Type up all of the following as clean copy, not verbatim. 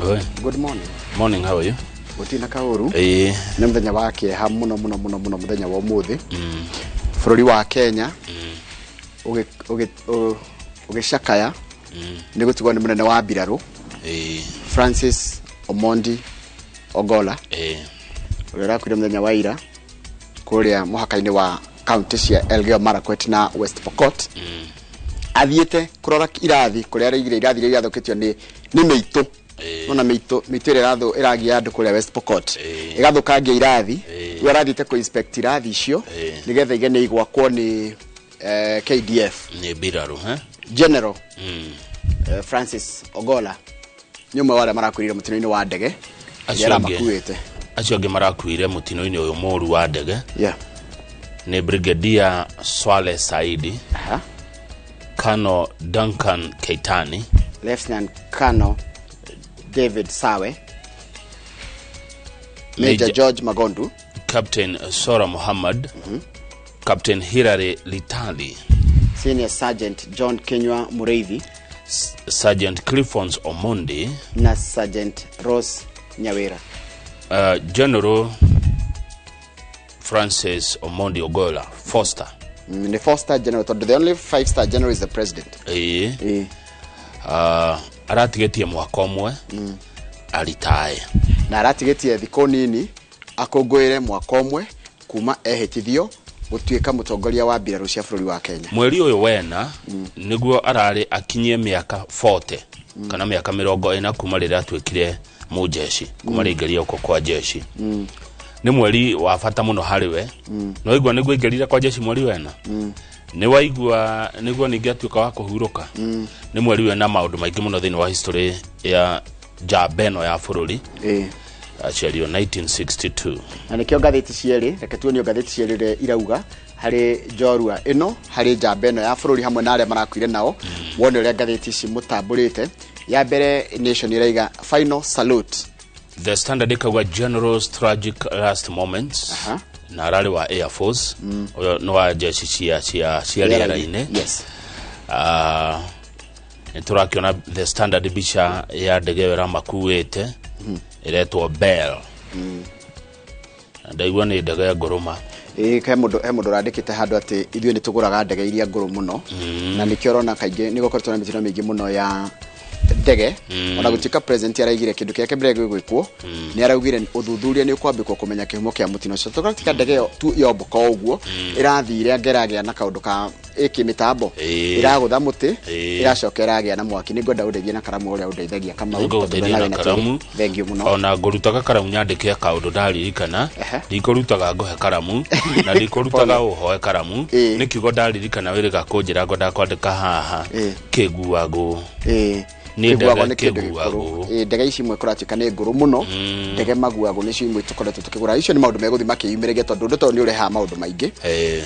Oi. Good morning. Morning, how are you? Mutina Kauru. Eh. Nĩ mũthenya wake ha muno mũthenya wa ũmũthĩ. Bũrũri wa Kenya. Ũgĩcakaya. Nĩ gũtigwo nĩ mũnene wa mbirarũ. Francis Omondi Ogolla. Ũrĩa ũrakuire mũthenya wa ira kũrĩa mũhaka-inĩ wa county cia Elgeyo Marakwet na West Pokot. Athiĩte kũrora irathi kũrĩa araigire irathi iria irathũkĩtio nĩ mĩitũ. Ona mĩitũ ĩrĩa iragia andũ kũrĩa West Pokot. Ĩgathũkangia irathi. We arathiĩte kũ inspect irathi icio nĩgetha igene igwakwo nĩ KDF. Nĩ mbirarũ, General Francis Ogolla. Nĩ ũmwe wa arĩa marakuire mũtino-inĩ wa ndege. Acio angĩ marakuire mũtino-inĩ ũyũ mũru wa ndege. Nĩ Brigadier Swale Saidi. Colonel Duncan Keitani. Lieutenant Colonel David Sawe. Major George Magondu. Captain Sora Muhammad. Captain Hilary Litali. Senior Sergeant John Kenywa Mureithi. Sergeant Cliffons Omondi. Na Sergeant Rose Nyawera. General Francis Omondi Ogolla, Foster. The Foster General, the only 5-star general is the president. Aratigetie mwaka ũmwe alitae. Na aratigetie thikũ nini akũngũĩre mwaka ũmwe kuma ehĩtithio gũtuĩka mũtongoria wa mbirarũ cia bũrũri wa Kenya. Mweri ũyũ wena nĩguo ararĩ akinyie mĩaka 40 kana mĩaka 40 kuma rĩrĩa atuĩkire mũjeshi kuma rĩngeria uko kwa jeshi. Nĩ mweri wa bata mũno harĩ we. No igua nĩguo ingerire kwa jeshi mweri wena. Nĩ waigua nĩguo ningĩ atuĩka wa kũhurũka. Nĩ mweri wena maũndũ maingĩ mũno thĩinĩ wa history ya Jabeno ya bũrũri. Aciario 1962. Na nĩkĩo ngathĩti cierĩ, reke tuonio ngathĩti cierĩ irauga harĩ njorua ĩno harĩ Jabeno ya bũrũri hamwe na arĩa marakuire nao. Wone ũrĩa ngathĩti ici mũtambũrĩte. Ya mbere Nation iraiga final salute. The Standard ikawa General's tragic last moments. Na ararĩ wa Air Force. No wa jeshi cia rĩera-inĩ. Yes. Nĩtũrakiona The Standard bica ya ndege ĩrĩa makuĩte iretwo Bell. Ndaigua nĩ ndege ngũrũma. He mũndũ randĩkĩte handũ atĩ ithuĩ nĩtũgũraga ndege iria ngũrũ mũno. Na nĩkĩo ũrona kaingĩ nĩgũkoretwo na mĩtino mĩingĩ mũno ya ndege. Ona gũtuĩka president araigire kĩndũ kĩake mbere gwĩkwo nĩ araugire ũthuthuria nĩ ũkwambĩkwo kũmenya kĩhumo kĩa mũtino ũcio. Tũgatika ndege ĩyo tu yomboka ũguo ĩrathire ngeragĩa na kaũndũ ka mĩtambo ĩragũtha mũtĩ ĩracoka ĩragĩa na mwaki. Nĩngwenda ũndeithie na karamu ũrĩa ũndeithagia Kamau. Thengiũ mũno. Ona ngũrutaga karamu nyandĩke kaũndũ ndaririkana ndikũrutaga ngũhe karamu na ndikũrutaga ũhoe karamu nĩ kiugo ndaririkana wĩrĩga kũnjĩra ngo ndakwandĩka haha kĩguagũ. Kĩguagũ nĩ kĩndũ gĩkũrũ. Ndege ici imwe kũratuĩka nĩ ngũrũ mũno. Ndege maguagũ nĩcio imwe tũkoretwo tũkĩgũra. Icio nĩ maũndũ megũthiĩ makĩyumĩrĩge tondũ ũndũ nĩ ũrehaga maũndũ maingĩ.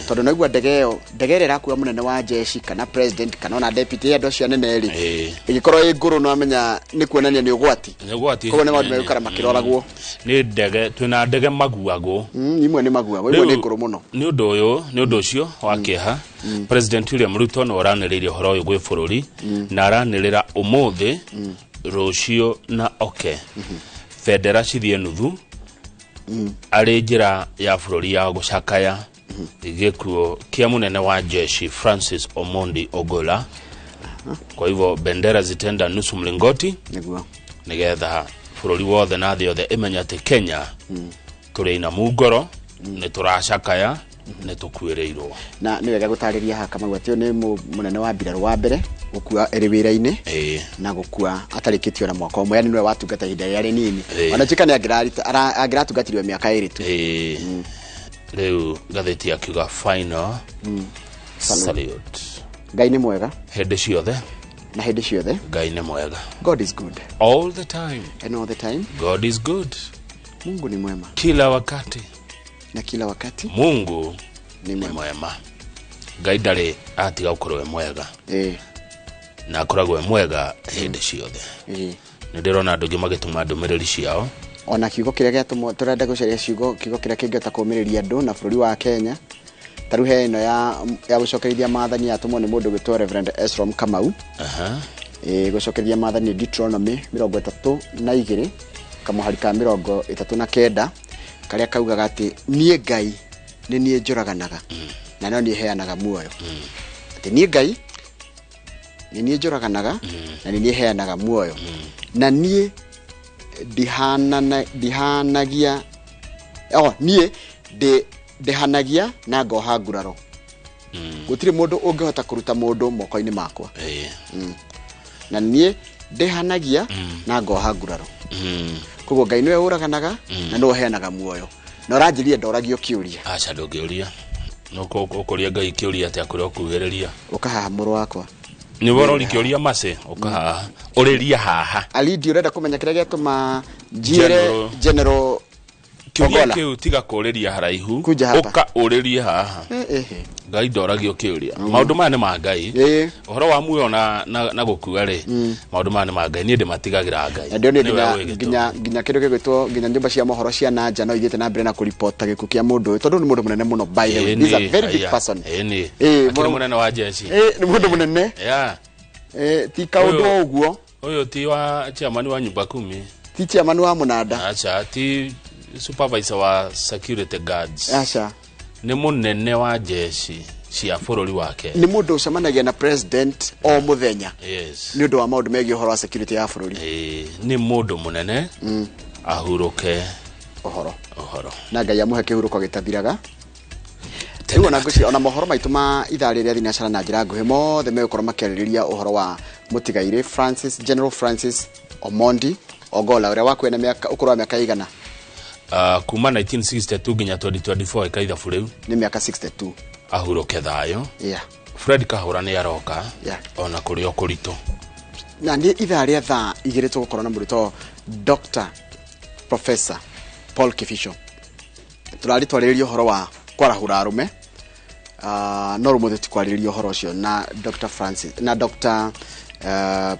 Tondũ naigua ndege ĩrĩa ĩrakua mũnene wa jeshi kana president kana ona deputy andũ acio anene rĩ ĩgĩkorwo ĩ ngũrũ no amenya nĩ kuonania nĩ ũgwati. Koguo nĩ maũndũ megũkara makĩroragwo. Nĩ ndege twĩna ndege maguagũ. Imwe nĩ maguagũ imwe nĩ ngũrũ mũno. Nĩ ũndũ ũcio wa kĩeha President William Ruto no aranĩrĩire ũhoro ũyũ gwĩ bũrũri na aranĩrĩra ũmũthĩ rũciũ na bendera cithiĩ nuthu arĩ njĩra ya bũrũri ya gũcakaya gĩkuũ kĩa mũnene wa jeshi Francis Omondi Ogolla. Kwa hivyo bendera zitenda nusu mlingoti nĩgetha bũrũri wothe na thĩ yothe ĩmenya atĩ Kenya tũrĩ ina mungoro nĩ tũracakaya nĩ tũkuĩrĩirwo. Na nĩ wega gũtarĩria ha Kamau atĩ nĩ mũnene wa mbirarũ wa mbere gũkua ĩrĩ wĩra-inĩ na gũkua atarĩkĩtio na mwaka ũmwe. Yani nĩwe watungata ihinda rĩarĩ nini. Ona tuĩka nĩ angĩratungatirio mĩaka ĩrĩ tu. Rĩu ngathĩti akiuga final salute. Ngai nĩ mwega hĩndĩ ciothe na hĩndĩ ciothe. Ngai nĩ mwega. God is good all the time. And all the time God is good. Mungu ni mwema kila wakati. Na kila wakati Mungu ni mwema. Ngai ndarĩ atiga gũkorwo mwega. Na akoragwo mwega hĩndĩ ciothe. Nĩ ndĩrona andũ angĩ magĩtũma ndũmĩrĩri ciao. Ona kiugo kĩrĩa gĩatũmwo tũrenda gũcaria kiugo kĩrĩa kĩngĩhota kũũmĩrĩria andũ na bũrũri wa Kenya. Taruhe ĩno ya gũcokerithia maathani yatũmwo nĩ mũndũ gwĩtwo Reverend Esrom Kamau. gucokeria maathani Deuteronomy 32 kamuhari ka 39 karia kaugaga ati nie Ngai ni nie njoraganaga na no nie heanaga muoyo ati nie Ngai ni nie njoraganaga na nie heanaga muoyo na nie dihanagia nie dehanagia na ngoha nguraro gutire mundu ungihota kuruta mundu moko-ini makwa na nie dehanagia na ngoha nguraro koguo Ngai niwe uraganaga na no heanaga muoyo na uranjiria ndoragio kiuria acha ndongiuria no kokoria Ngai kiuria ati akuri okuhiriria ukahaha muru wakwa ni woro likiuria mase ukahaha uriria haha alidi urenda kumenya kiria gituma njire general kiuria kiu tiga kuriria haraihu uka uriria haha Ngai ndoragio kiuria maundu maya ni ma Ngai uhoro wa muoyo na gukua ri maundu maya ni ma Ngai ni ndimatigagira Ngai ndio nginya kindu gigwitwo nginya nyumba cia mohoro cia nanja no ithiete na mbere na kuripota giku kia mundu tondu ni mundu munene muno by the way he's a very big person ni munene wa jeshi ni mundu munene ti kaundu uguo uyu ti wa chairman wa nyumba 10 ti chairman wa munada acha ti supervisor wa security guards acha ni munene wa jeshi cia bururi wake ni mundu ucemanagia na president o muthenya yes ni undu wa maundu megie uhoro wa security ya bururi ni mundu munene ahuruke uhoro na Ngai amuhe kihuruko gitathiraga Tigo na nguci ona mohoro maitu ma ithari ria thinacara na njira nguhi mothe megukoro makeriria uhoro wa mutigaire General Francis Omondi Ogolla uria wakwena miaka ukoro wa miaka igana kuma 1962 nginya 2024 ikaitha fureu ni miaka 62 ahuruke thayo Fred Kahura ni aroka ona kuri okurito na ni ithari tha igiritwo gukoro na murito Dr. Professor Paul Kifisho turari twaririo horo wa kwarahura arume no rumuthe tukwaririo horo cio na Dr. Francis na Dr.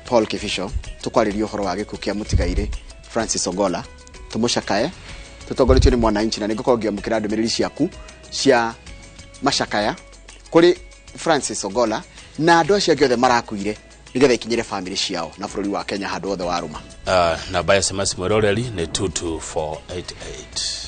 Paul Kifisho tukwaririo horo wa gikuo kia mutigaire Francis Ogolla tumushakae tutongoretio ni mwananchi na nigukorwo ngiamukira ndumiriri ciaku cia mashakaya kuri Francis Ogolla na andu acio giothe marakuire nigetha ikinyire family ciao na bururi wa Kenya handu othe waruma na baya SMS mweroreri ni 22488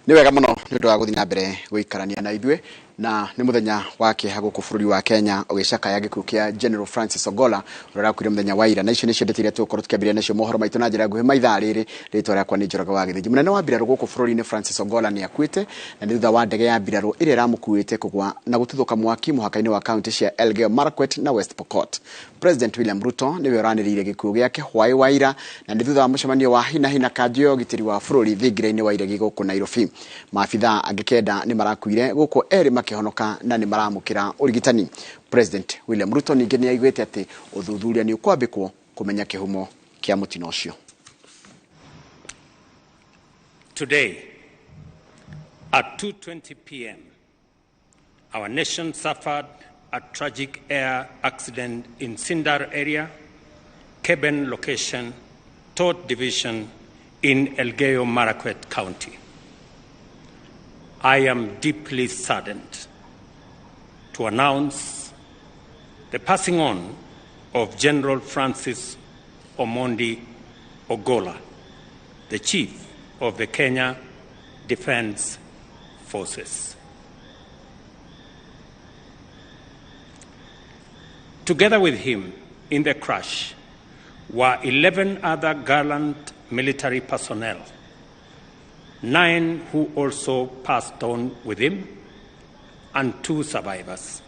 ni wega muno ni ndo guthina mbere guikarania na ithwe na ni muthenya wake haguku bururi wa Kenya ugicakaya gikuo kia General Francis Ogolla urara kwire muthenya wa ira na icio ni cio ndetire tukoro tukiambiria nacio mohoro maitu na njira nguhi maitha riri ritwa riakwa ni Njoroge wa Githiji munene wa mbiraru guku bururi ni Francis Ogolla ni akuite na thutha wa ndege ya mbiraru ire ramukuite kugwa na gututhuka mwaki muhaka-ini wa county cia Elgeyo Marakwet na West Pokot President William Ruto niwe uranirire gikuo giake hwai wa ira na thutha wa mucemanio wa hina kanjio gitiri wa bururi thingire-ini wa ira giguku Nairobi maabitha angikenda ni marakuire guku eri makihonoka na ni maramukira urigitani President William Ruto ninge ni aigwete ati uthuthuria ni ukwambikwo kumenya kihumo kia mutino ucio. Today at 2:20 p.m. our nation suffered a tragic air accident in Sindar area, Keben location, Tort Division in Elgeyo Marakwet County. I am deeply saddened to announce the passing on of General Francis Omondi Ogolla, the Chief of the Kenya Defence Forces. Together with him in the crash were 11 other gallant military personnel, 9 who also passed on with him, and 2 survivors.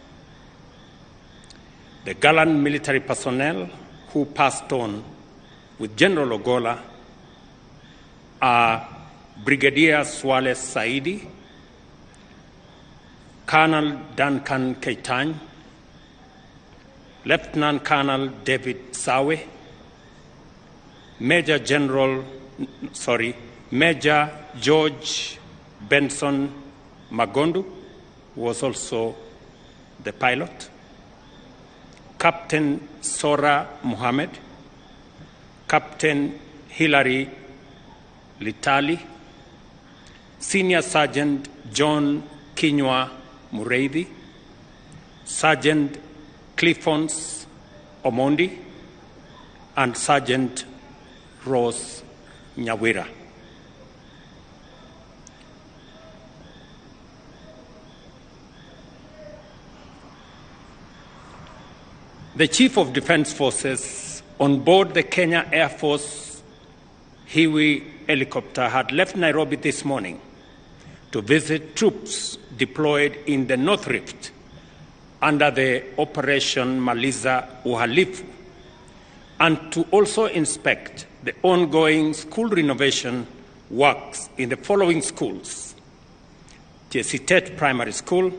The gallant military personnel who passed on with General Ogolla are Brigadier Swale Saidi, Colonel Duncan Keitany, Lieutenant Colonel David Sawe, Major George Benson Magondu, who was also the pilot, Captain Sora Mohammed, Captain Hilary Litali, Senior Sergeant John Kinywa Mureithi, Sergeant Cliffons Omondi, and Sergeant Rose Nyawira. The Chief of Defence Forces on board the Kenya Air Force Hiwi helicopter had left Nairobi this morning to visit troops deployed in the North Rift under the Operation Maliza Uhalifu, and to also inspect the ongoing school renovation works in the following schools: Chesitet Primary School,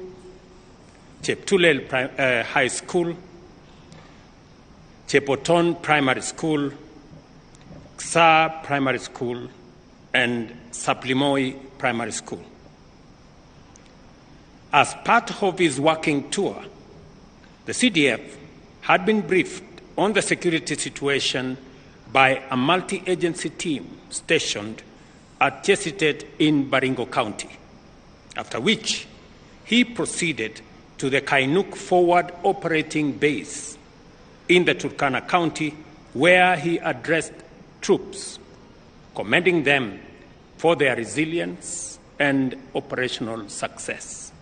Cheptulel High School, Chepoton Primary School, Ksa Primary School, and Saplimoi Primary School. As part of his working tour, the CDF had been briefed on the security situation by a multi-agency team stationed at Chesitet in Baringo County, after which he proceeded to the Kainuk Forward Operating Base in the Turkana County, where he addressed troops, commending them for their resilience and operational success.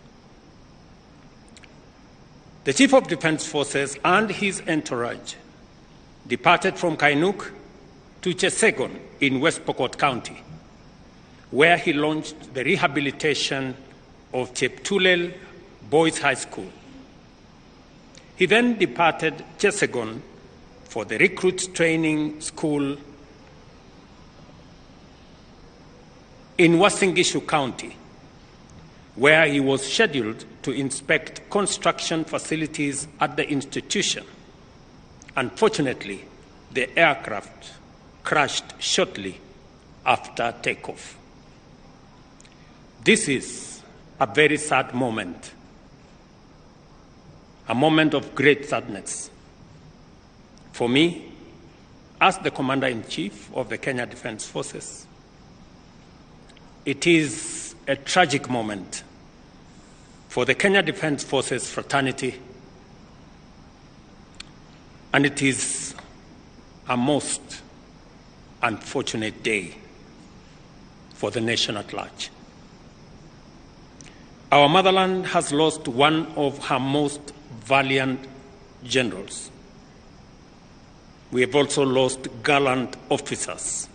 The Chief of Defence Forces and his entourage departed from Kainuk to Chesegon in West Pokot County, where he launched the rehabilitation of Cheptulel Boys High School. He then departed Chesegon for the Recruits Training School in Uasin County, where he was scheduled to inspect construction facilities at the institution. Unfortunately, the aircraft crashed shortly after takeoff. This is a very sad moment, a moment of great sadness. For me, as the Commander-in-Chief of the Kenya Defence Forces, it is a tragic moment for the Kenya Defence Forces fraternity, and it is a most unfortunate day for the nation at large. Our motherland has lost one of her most valiant generals. We have also lost gallant officers,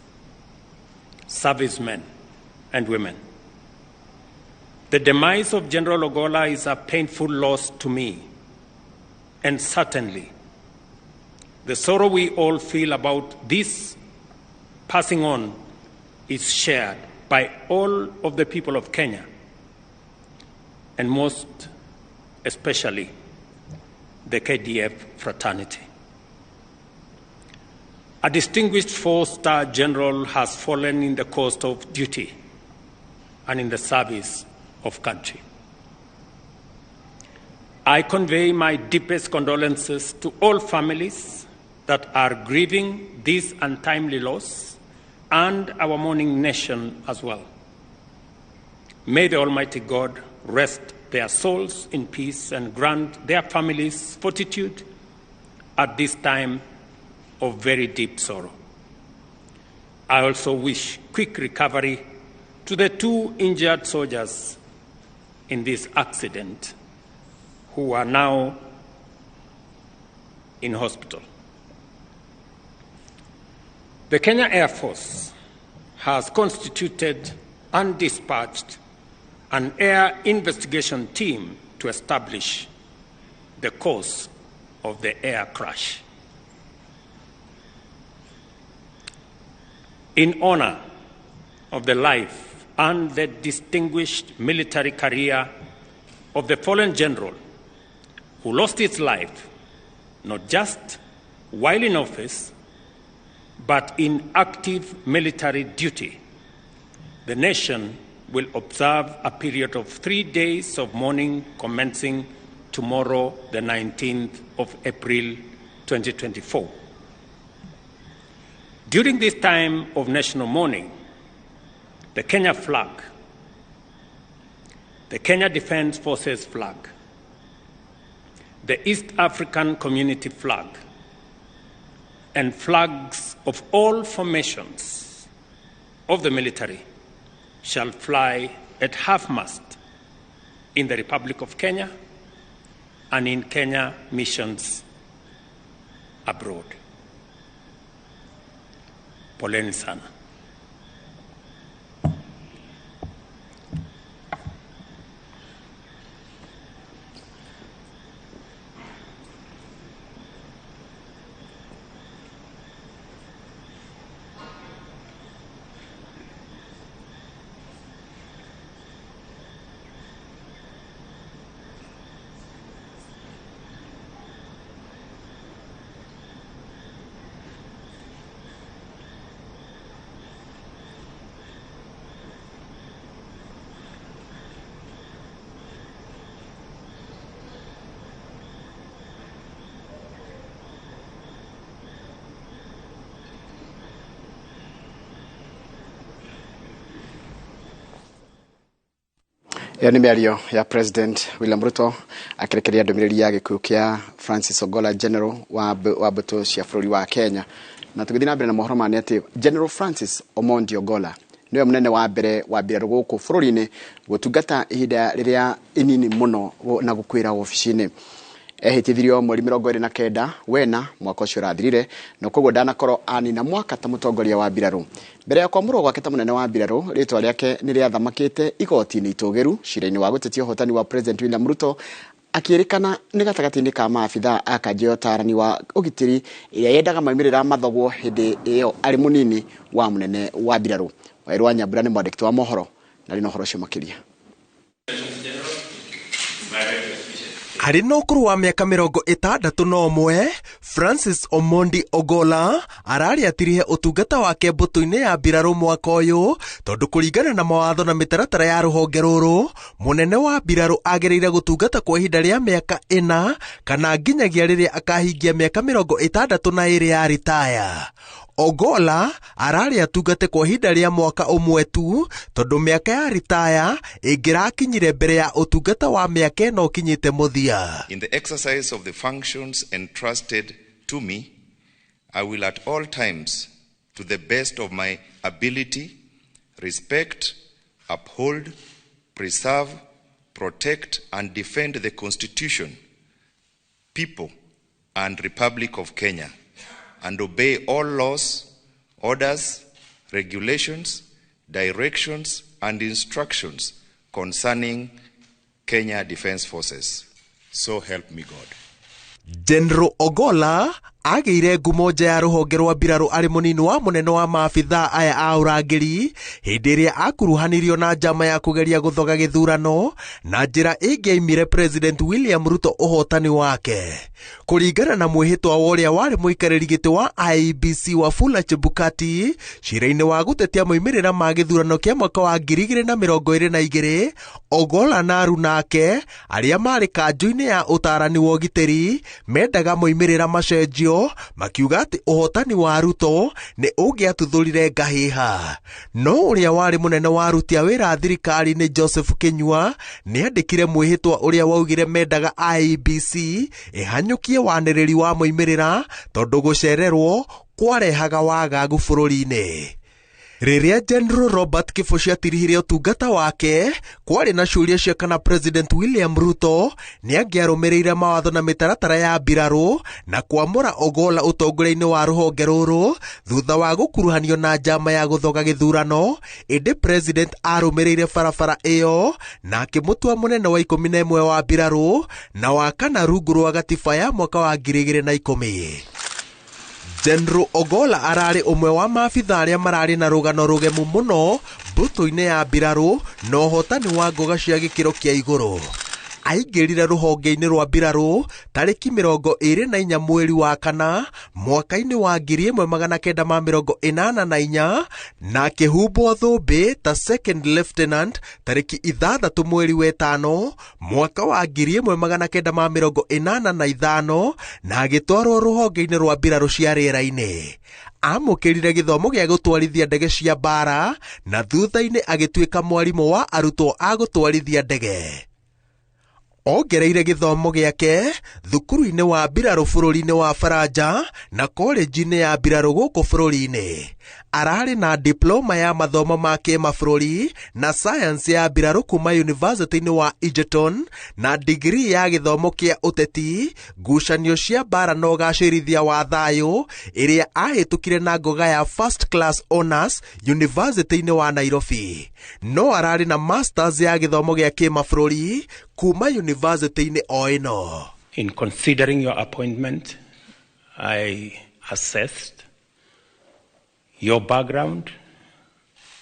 servicemen, and women. The demise of General Ogola is a painful loss to me, and certainly the sorrow we all feel about this passing on is shared by all of the people of Kenya, and most especially the KDF fraternity. A distinguished four-star general has fallen in the course of duty and in the service of country. I convey my deepest condolences to all families that are grieving this untimely loss and our mourning nation as well. May the Almighty God rest their souls in peace and grant their families fortitude at this time of very deep sorrow. I also wish quick recovery to the two injured soldiers in this accident who are now in hospital. The Kenya Air Force has constituted and dispatched an air investigation team to establish the cause of the air crash. In honor of the life and the distinguished military career of the fallen general who lost his life not just while in office, but in active military duty, the nation will observe a period of 3 days of mourning commencing tomorrow, the 19th of April 2024. During this time of national mourning, the Kenya flag, the Kenya Defence Forces flag, the East African Community flag, and flags of all formations of the military shall fly at half-mast in the Republic of Kenya and in Kenya missions abroad. Poleni sana. Yani mĩario ya President William Ruto akirekeria ndomiriri ya gikuũ kia Francis Ogolla General wa mbũtũ cia bũrũri wa Kenya. Na tũgĩthiĩ na mbere na mohoro mane atĩ General Francis Omondi Ogolla niwe munene wa mbere wa mbirarũ gũkũ bũrũri-inĩ gũtungata ihinda rĩrĩa inini mũno na gũkwĩra ofici-inĩ. Ehĩtithirio mweri 29 wena mwaka ũcio ũrathirire na koguo ndanakorwo anina mwaka ta mũtongoria wa mbirarũ. Mbere ya kwamũrwo gwake ta mũnene wa mbirarũ, rĩtwa rĩake nĩ rĩathamakĩte igoti-inĩ itũgĩru cira-inĩ wa gũtetia ũhotani wa President William Ruto, akĩrĩkana nĩ gatagatĩ-inĩ ka maabitha a kanjĩ ya ũtaarani wa ũgitĩri ĩrĩa yendaga maumĩrĩra mathogwo hĩndĩ ĩyo arĩ mũnini wa mũnene wa mbirarũ. Wairũ wa Nyambura nĩ mwandĩki wa mohoro na rĩna ũhoro ũcio makĩria. Harĩ na ũkũrũ wa mĩaka 61, Francis Omondi Ogolla ararĩ atirihe ũtungata wake mbũtũ-inĩ ya mbirarũ mwaka ũyũ tondũ kũringana na mawatho na mĩtaratara ya rũhonge rũrũ, mũnene wa mbirarũ agĩrĩire gũtungata kwa ihinda rĩa mĩaka 4 kana nginyagia rĩrĩa akahingia mĩaka 62 ya retire. Ogolla ararĩ atungate kwa ihinda rĩa mwaka ũmwe tu tondũ mĩaka ya retire ĩngĩrakinyire mbere ya ũtungata wa mĩaka ĩno ũkinyĩte mũthia. In the exercise of the functions entrusted to me, I will at all times, to the best of my ability, respect, uphold, preserve, protect and defend the Constitution, people and Republic of Kenya, and obey all laws, orders, regulations, directions, and instructions concerning Kenya Defence Forces. So help me God. General Ogolla agĩire ngumo nja ya rũhonge rwa mbirarũ arĩ mũnini wa mũnene wa maabitha aya a ũrangĩri hĩndĩ ĩrĩa akuruhanirio na njama ya kũgeria gũthoga gĩthurano na njĩra ĩngĩaimire President William Ruto ũhotani wake. Kũringana na mwĩhĩtwa wa ũrĩa warĩ mũikarĩri gĩtĩ wa IEBC Wafula Chebukati cira-inĩ wa gũtetia moimĩrĩra ma gĩthurano kĩa mwaka wa 2022, Ogolla na aruna ake arĩa marĩ kanjũ-inĩ ya ũtaarani wa ũgitĩri mendaga moimĩrĩra macenjio, makiuga atĩ ũhotani wa Ruto nĩ ũngĩatuthũrire ngahĩha. No ũrĩa warĩ mũnene wa aruti a wĩra thirikari-inĩ Joseph Kinyua nĩandĩkire mwĩhĩtwa ũrĩa waugire mendaga IEBC ĩhanyũkie wanĩrĩri wa moimĩrĩra tondũ gũcererwo kwarehaga wagagu bũrũri-inĩ. Rĩrĩa General Robert Kĩbũ ciatirihire ũtungata wake, kwarĩ na ciũria cia kana President William Ruto nĩangĩarũmĩrĩire mawatho na mĩtaratara ya mbirarũ na kwamũra Ogolla ũtongoria-inĩ wa rũhonge rũrũ thutha wa gũkuruhanio na njama ya gũthoga gĩthurano. Ĩndĩ President arũmĩrĩire barabara ĩyo na akĩmũtua mũnene wa 11 wa mbirarũ na wa kana rungu rwa gatiba ya mwaka wa 2010. General Ogolla ararĩ ũmwe wa maabitha arĩa mararĩ na rũgano rũgemu mũno mbũtũ-inĩ ya mbirarũ na ũhotani wa ngoga cia gĩkĩro kĩa igũrũ. aingĩrire rũhonge-inĩ rwa mbirarũ tarĩki 24 mweri wa kana mwaka-inĩ wa 1984 na akĩhumbwo thũmbĩ ta second lieutenant tarĩki 6 mweri wa 5 mwaka wa 1985 na agĩtwarwo rũhonge-inĩ rwa mbirarũ cia rĩera-inĩ. Amũkĩrire gĩthomo gĩa gũtwarithia ndege cia mbara na thutha-inĩ agĩtuĩka mwarimũ wa arutwo a gũtwarithia ndege. Ongereire gĩthomo gĩake thukuru-inĩ wa mbirarũ bũrũri-inĩ wa Faranja na college-inĩ ya mbirarũ gũkũ bũrũri-inĩ. Ararĩ na diploma ya mathomo ma kĩmabũrũri na science ya mbirarũ kuma university-inĩ wa Egerton na degree ya gĩthomo kĩa ũteti, ngucanio cia mbara na ũgacĩrithia wa thayũ ĩrĩa ahĩtũkire na ngoga ya first class honors university-inĩ wa Nairobi. No ararĩ na masters ya gĩthomo gĩa kĩmabũrũri kuma university-inĩ o ĩno. In considering your appointment, I assessed your background,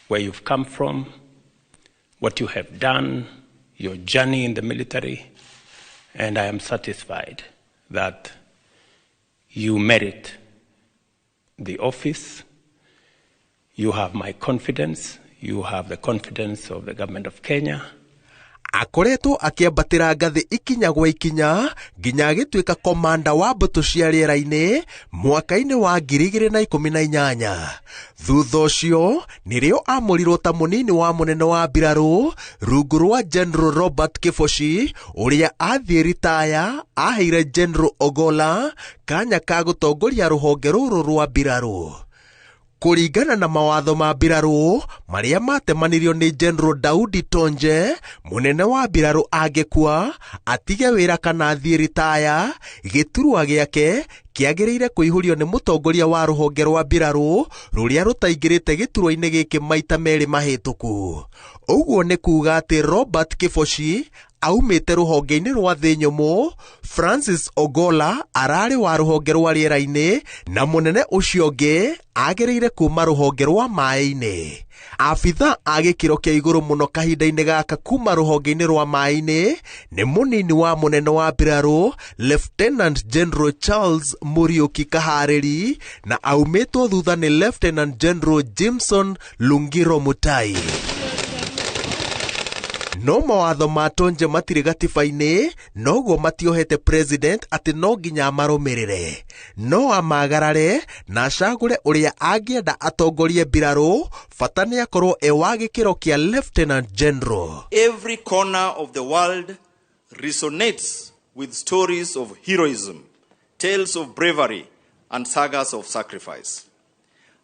where you've come from, what you have done, your journey in the military, and I am satisfied that you merit the office. You have my confidence. You have the confidence of the government of Kenya. Akoretwo akiambatĩra ngathĩ ikinya gwa ikinya nginya agĩtuĩka komanda wa mbũtũ cia rĩera-inĩ mwaka-inĩ wa 2018. Thutha ũcio nĩrĩo amũrirwo ta mũnini wa mũnene wa mbirarũ rungu rwa General Robert Kibochi ũrĩa athiĩ ritaya aheire General Ogolla kanya ka gũtongoria rũhonge rũrũ rwa mbirarũ. Kũringana na mawatho ma mbirarũ marĩa matemanirio nĩ General Daudi Tonje, mũnene wa mbirarũ angĩkua atige wĩra kana athiĩ ritaya, gĩturwa gĩake kĩagĩrĩire kũihũrio nĩ mũtongoria wa rũhonge rwa mbirarũ rũrĩa rũtaingĩrĩte gĩturwa-inĩ gĩkĩ maita merĩ mahĩtũku. Ũguo nĩ kuuga atĩ Robert Kibochi aumĩte rũhonge-inĩ rwa thĩ nyũmũ, Francis Ogolla ararĩ wa rũhonge rwa rĩera-inĩ na mũnene ũcio ũngĩ agĩrĩire kuma rũhonge rwa maĩ-inĩ. Abitha a gĩkĩro kĩa igũrũ mũno kahinda-inĩ gaka kuma rũhonge-inĩ rwa maĩ-inĩ nĩ mũnini wa mũnene wa mbirarũ Lieutenant General Charles Muriuki Kaharĩri na aumĩtwo thutha nĩ Lieutenant General Jimson Lungiro Mutai. No mawatho ma Tonje matirĩ gatiba-inĩ, noguo matiohete president atĩ no nginya marũmĩrĩre. No amagarare na acagũre ũrĩa angĩenda atongorie mbirarũ, bata nĩ akorwo wa gĩkĩro kĩa Lieutenant General. Every corner of the world resonates with stories of heroism, tales of bravery, and sagas of sacrifice.